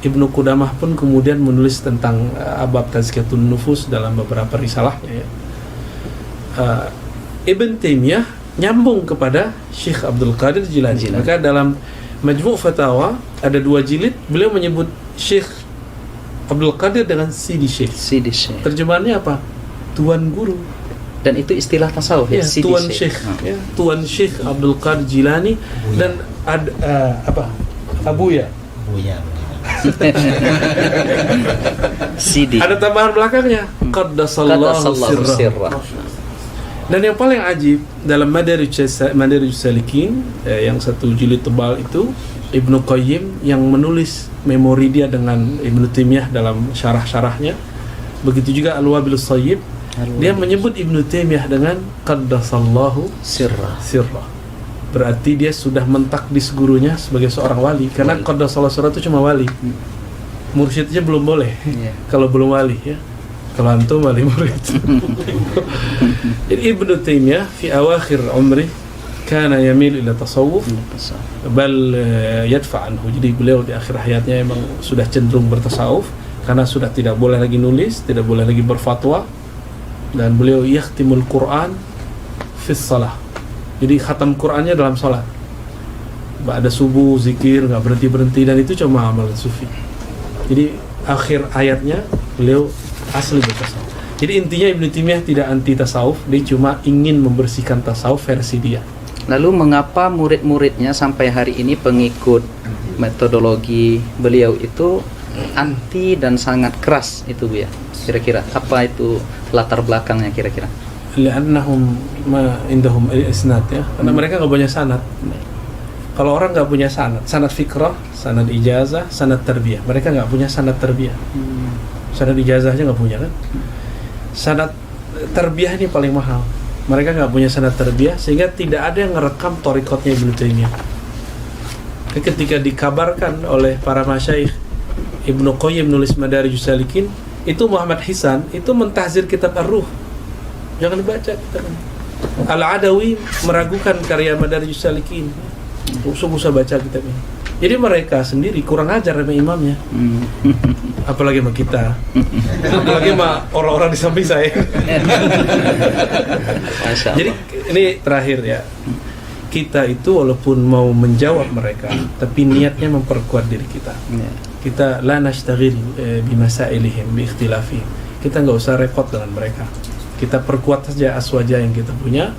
Ibnu Qudamah pun kemudian menulis tentang bab Tazkiyatun Nufus dalam beberapa risalahnya ya. Ibn Taimiyah nyambung kepada Syekh Abdul Qadir Jilani. Maka dalam Majmu' Fatawa ada 2 jilid, beliau menyebut Syekh Abdul Qadir dengan Sidi Syekh. Terjemahannya apa? Tuan guru. Dan itu istilah tasawuf ya, Sidi Tuan Syekh. Ya, Tuan Syekh Abdul Qadir Jilani dan Abuya. Sidi. Ada tambahan belakangnya. Qaddasallahu sirrah. Dan yang paling ajib dalam Madarijus Salikin yang 1 jilid tebal itu, Ibnu Qayyim yang menulis memori dia dengan Ibnu Taimiyah dalam syarah-syarahnya. Begitu juga Al-Wabilus Shayyib, dia menyebut Ibnu Taimiyah dengan Qaddasallahu sirrah. Berarti dia sudah mentakdis gurunya sebagai seorang wali, karena Qaddasallahu sirrah itu cuma wali. Mursyidnya belum boleh. Kalau belum wali ya. Kalau antum wali murid. Jadi Ibnu Taimiyah fi awakhir umri kana yamil ila tasawuf bal yadfa anhu. Jadi beliau di akhir hayatnya memang sudah cenderung bertasawuf karena sudah tidak boleh lagi nulis, tidak boleh lagi berfatwa, dan beliau yakhtimul Quran fi shalah. Jadi khatam Qurannya dalam salat. Ba'da subuh zikir enggak berhenti-berhenti, dan itu cuma amalan sufi. Jadi akhir ayatnya beliau asli bertasawuf. Jadi intinya Ibnu Taimiyah tidak anti tasawuf, dia cuma ingin membersihkan tasawuf versi dia. Lalu mengapa murid-muridnya sampai hari ini pengikut metodologi beliau itu anti dan sangat keras itu Bu ya? Kira-kira apa itu latar belakangnya kira-kira? Li'annahum ma indahum isnad ya. Karena mereka enggak punya sanad. Kalau orang enggak punya sanad fikrah, sanad ijazah, sanad tarbiyah. Mereka enggak punya sanad tarbiyah. Sanad ijazah aja nggak punya kan. Sanad tarbiyah ini paling mahal. Mereka nggak punya sanad tarbiyah, sehingga tidak ada yang ngerekam thariqatnya Ibnu Taimiyah. Ketika dikabarkan oleh para masyayikh, Ibnu Qayyim nulis Madarijus Salikin, itu Muhammad Hisan itu mentahzir kitab Ar-Ruh. Jangan dibaca kitabnya. Al-Adawi meragukan karya Madarijus Salikin. Usah baca kitab ini. Jadi mereka sendiri kurang ajar sama imamnya. Apalagi sama kita. Apalagi sama orang-orang di samping saya. Jadi ini terakhir ya. Kita itu walaupun mau menjawab mereka, tapi niatnya memperkuat diri kita. Kita la nashtaghil bimasailihim bi ikhtilafihim. Kita enggak usah repot dengan mereka. Kita perkuat saja aswaja yang kita punya.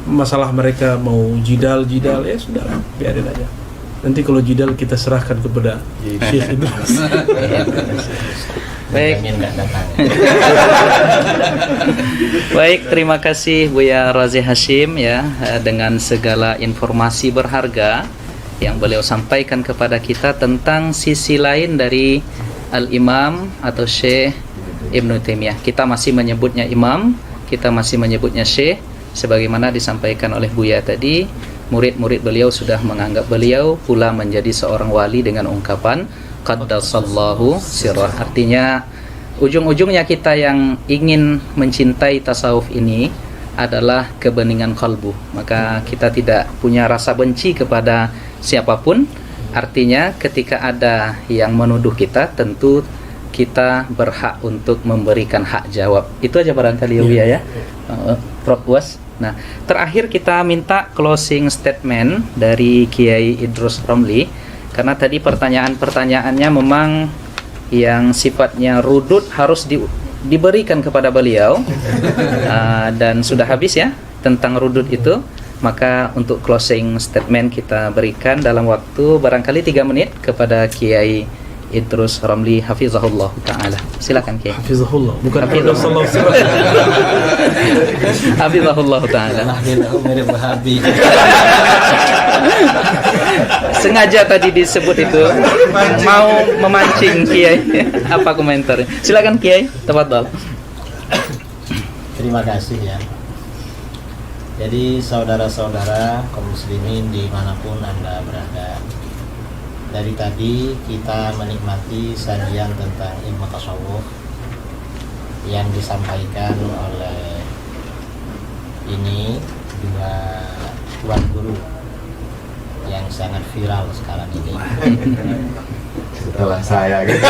Masalah mereka mau jidal ya sudahlah, biarin aja. Nanti kalau jidal kita serahkan kepada Syekh Idrus. Baik. Baik, terima kasih Buya Razi Hashim ya, dengan segala informasi berharga yang beliau sampaikan kepada kita tentang sisi lain dari Al-Imam atau Syekh Ibnu Taimiyah. Kita masih menyebutnya imam, kita masih menyebutnya syekh, sebagaimana disampaikan oleh Buya tadi. Murid-murid beliau sudah menganggap beliau pula menjadi seorang wali dengan ungkapan Qaddasallahu sirrah. Artinya ujung-ujungnya kita yang ingin mencintai tasawuf ini adalah kebeningan kalbu. Maka kita tidak punya rasa benci kepada siapapun. Artinya ketika ada yang menuduh kita, tentu kita berhak untuk memberikan hak jawab. Itu aja barangkali ya. Prof. Was. Nah, terakhir kita minta closing statement dari Kiai Idrus Romli, karena tadi pertanyaan-pertanyaannya memang yang sifatnya rudud harus diberikan kepada beliau, dan sudah habis ya tentang rudud itu. Maka untuk closing statement kita berikan dalam waktu barangkali 3 menit kepada Kiai Idrus Romli hafizahullah ta'ala. Silakan Kiai. Hafizahullah, bukan Hafizahullah. Hafizahullah ta'ala. Sengaja tadi disebut itu mau memancing Kiai. Apa komentar? Silakan, Kiai, tafadhol. Terima kasih ya. Jadi saudara-saudara kaum muslimin dimanapun Anda berada, dari tadi kita menikmati sajian tentang ilmu tasawuf yang disampaikan oleh ini dua tuan guru yang sangat viral sekarang ini. Setelah saya gitu.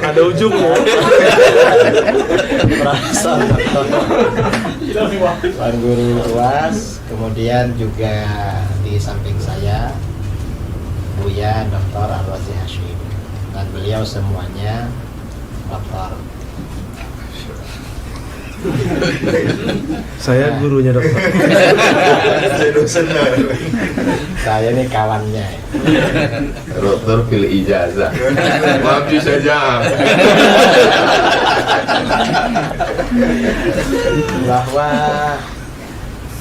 Ada ujungnya. Tuan Guru UAS, kemudian juga di samping saya Buya Dr. Al-Wazi Hashim, dan beliau semuanya doktor. Saya gurunya dokter. Saya ini kawannya. Dokter pilih ijazah. Maaf saja. Bahwa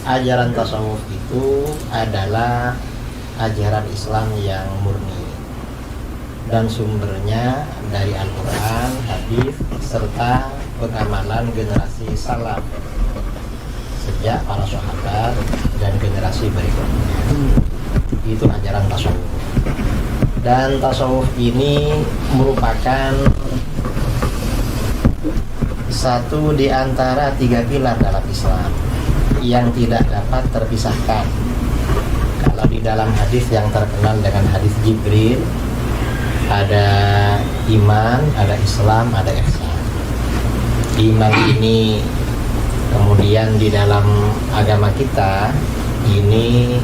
ajaran tasawuf itu adalah ajaran Islam yang murni dan sumbernya dari Al-Quran, hadis, serta pengamalan generasi salaf sejak para sahabat dan generasi berikutnya. Itu ajaran tasawuf. Dan tasawuf ini merupakan satu di antara 3 pilar dalam Islam yang tidak dapat terpisahkan. Kalau di dalam hadis yang terkenal dengan hadis Jibril, ada iman, ada Islam, ada ihsan. Iman ini kemudian di dalam agama kita ini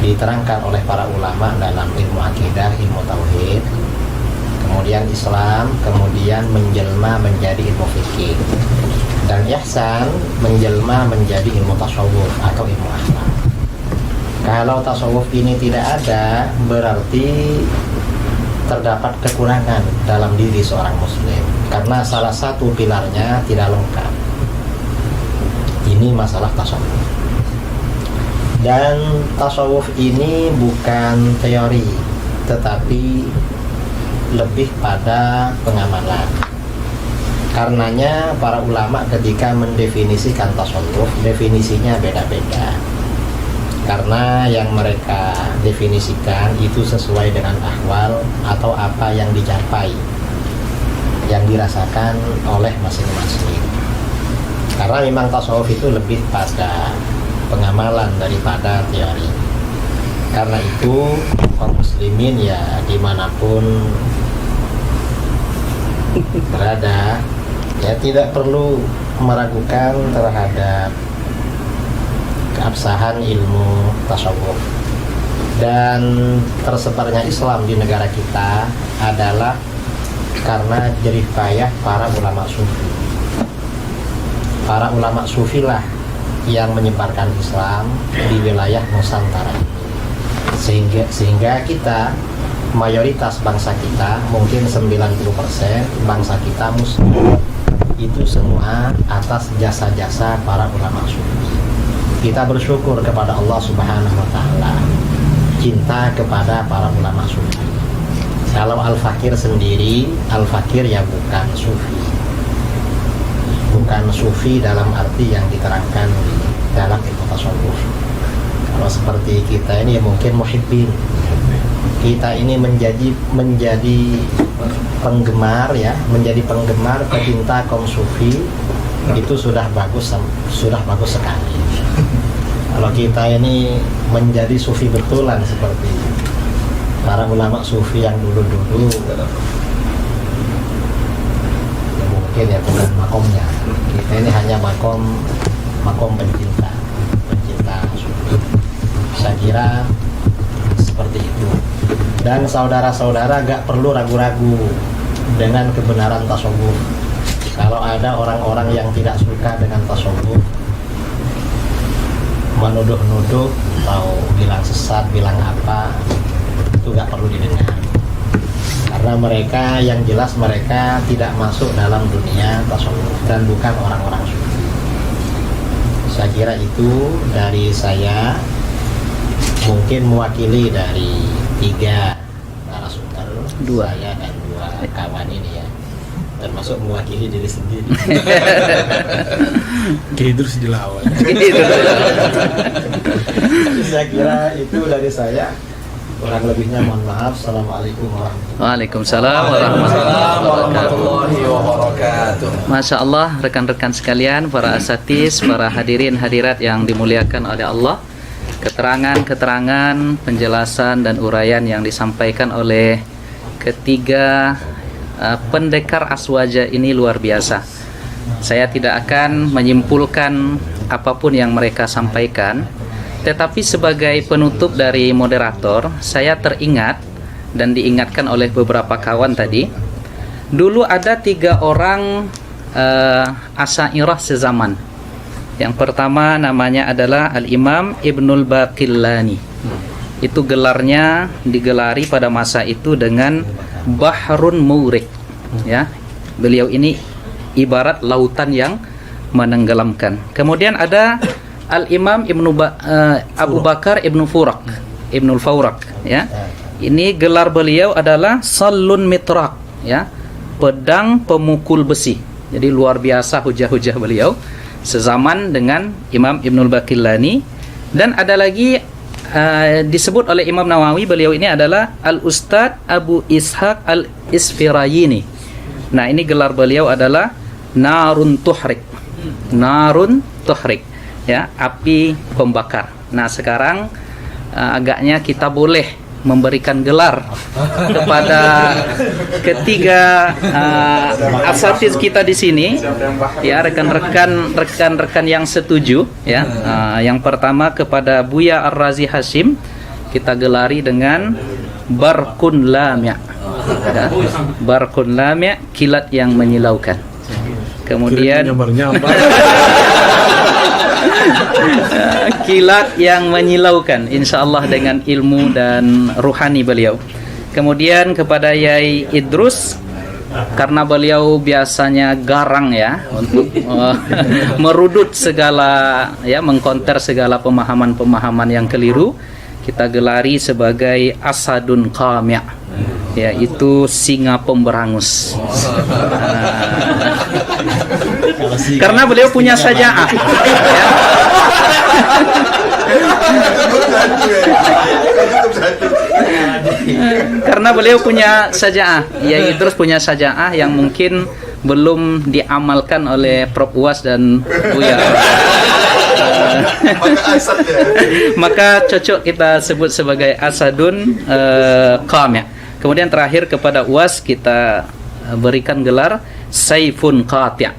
diterangkan oleh para ulama dalam ilmu akidah, ilmu tauhid. Kemudian Islam kemudian menjelma menjadi ilmu fikih, dan ihsan menjelma menjadi ilmu tasawuf atau ilmu akhlak. Kalau tasawuf ini tidak ada, berarti terdapat kekurangan dalam diri seorang muslim, karena salah satu pilarnya tidak lengkap. Ini masalah tasawuf. Dan tasawuf ini bukan teori, tetapi lebih pada pengamalan. Karenanya para ulama ketika mendefinisikan tasawuf, definisinya beda-beda. Karena yang mereka definisikan itu sesuai dengan ahwal atau apa yang dicapai, yang dirasakan oleh masing-masing. Karena memang tasawuf itu lebih pada pengamalan daripada teori. Karena itu kaum muslimin ya dimanapun berada, ya tidak perlu meragukan terhadap keabsahan ilmu tasawuf. Dan tersebarnya Islam di negara kita adalah karena jerih payah para ulama sufi. Para ulama sufi lah yang menyebarkan Islam di wilayah Nusantara ini. Sehingga kita, mayoritas bangsa kita, mungkin 90% bangsa kita muslim, itu semua atas jasa-jasa para ulama sufi. Kita bersyukur kepada Allah Subhanahu wa Ta'ala, cinta kepada para ulama sufi. Kalau Al-Fakir sendiri, Al-Fakir ya bukan sufi, bukan sufi dalam arti yang diterangkan dalam ilmu tasawuf. Kalau seperti kita ini ya mungkin muhibbin. Kita ini menjadi penggemar ya, menjadi penggemar pecinta kaum sufi, itu sudah bagus sekali. Kalau kita ini menjadi sufi betulan seperti para ulama sufi yang dulu-dulu, ya mungkin ya bukan makomnya. Kita ini hanya makom pencinta sufi. Saya kira seperti itu. Dan saudara-saudara gak perlu ragu-ragu dengan kebenaran tasawuf. Kalau ada orang-orang yang tidak suka dengan tasawuf, menuduh-nuduh atau bilang sesat, bilang apa, itu gak perlu didengar. Karena mereka yang jelas mereka tidak masuk dalam dunia tasawuf dan bukan orang-orang sufi. Saya kira itu dari saya, mungkin mewakili dari 3 narasumber, saya dan 2 kawan ini ya, termasuk mewakili diri sendiri. Kiai Idrus dilawan. Saya kira itu dari saya. Kurang lebihnya mohon maaf. Assalamualaikum warahmatullahi Waalaikumsalam warahmatullahi wabarakatuh. Masya Allah, rekan-rekan sekalian, para asatiz, para hadirin hadirat yang dimuliakan oleh Allah, keterangan-keterangan, penjelasan dan uraian yang disampaikan oleh ketiga pendekar aswaja ini luar biasa. Saya tidak akan menyimpulkan apapun yang mereka sampaikan, tetapi sebagai penutup dari moderator, saya teringat dan diingatkan oleh beberapa kawan tadi. Dulu ada 3 orang Asy'ariyah sezaman. Yang pertama namanya adalah Al-Imam Ibnul Baqillani. Itu gelarnya digelari pada masa itu dengan Bahrun Mawrik. Ya, beliau ini ibarat lautan yang menenggelamkan. Kemudian ada Al-Imam Abu Bakar Ibnu Furak, Ibnul Fawrak, ya. Ini gelar beliau adalah Sallun Mitrak, ya, pedang pemukul besi. Jadi luar biasa hujah-hujah beliau sezaman dengan Imam Ibnul Baqillani. Dan ada lagi disebut oleh Imam Nawawi, beliau ini adalah Al-Ustadz Abu Ishaq Al-Isfirayini. Nah, ini gelar beliau adalah Narun Tuhrik. Narun Tuhrik, ya, api pembakar. Nah, sekarang agaknya kita boleh memberikan gelar kepada ketiga asatiz kita di sini, ya, rekan-rekan yang setuju, ya. Yang pertama kepada Buya Ar-Razi Hashim kita gelari dengan Barqun Lami', ya. Barqun Lami', kilat yang menyilaukan. Kemudian kilat yang menyilaukan, insyaallah dengan ilmu dan ruhani beliau. Kemudian kepada Yai Idrus, karena beliau biasanya garang, ya, untuk merudut segala, ya, mengkonter segala pemahaman-pemahaman yang keliru, kita gelari sebagai Asadun Qami', yaitu singa pemberangus. Karena beliau punya saja'ah, ya. Karena beliau punya saja'ah, ya, terus punya saja'ah yang mungkin belum diamalkan oleh Prof Uwas dan Buya. Maka cocok kita sebut sebagai Asadun Qami'. Kemudian terakhir kepada Uwas kita berikan gelar Saifun Qati',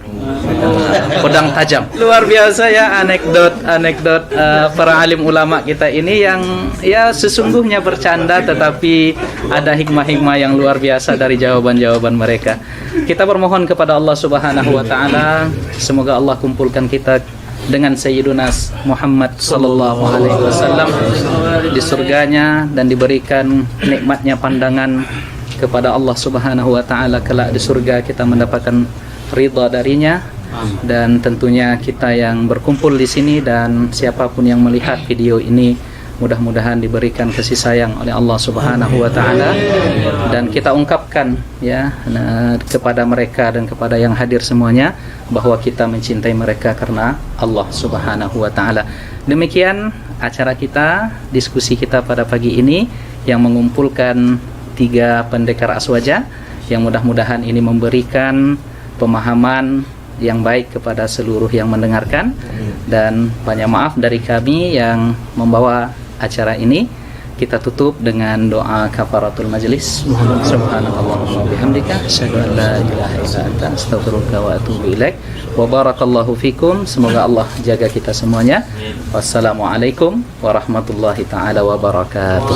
pedang tajam. Luar biasa, ya, anekdot para alim ulama kita ini yang, ya, sesungguhnya bercanda tetapi ada hikmah-hikmah yang luar biasa dari jawaban-jawaban mereka. Kita bermohon kepada Allah Subhanahu wa taala, semoga Allah kumpulkan kita dengan Sayyiduna Muhammad sallallahu alaihi wasallam di surganya dan diberikan nikmatnya pandangan kepada Allah Subhanahu wa taala kelak di surga, kita mendapatkan ridha darinya. Dan tentunya kita yang berkumpul di sini dan siapapun yang melihat video ini, mudah-mudahan diberikan kasih sayang oleh Allah Subhanahu wa taala. Dan kita ungkapkan, ya, kepada mereka dan kepada yang hadir semuanya bahwa kita mencintai mereka karena Allah Subhanahu wa taala. Demikian acara kita, diskusi kita pada pagi ini yang mengumpulkan 3 pendekar aswaja, yang mudah-mudahan ini memberikan pemahaman yang baik kepada seluruh yang mendengarkan. Dan banyak maaf dari kami yang membawa acara ini. Kita tutup dengan doa kafaratul majlis. Subhanallahumma wa bihamdika asyhadu an la ilaha illa anta astaghfiruka wa atubu ilaik. Wa barakallahu fikum. Semoga Allah jaga kita semuanya. Wassalamualaikum warahmatullahi taala wabarakatuh.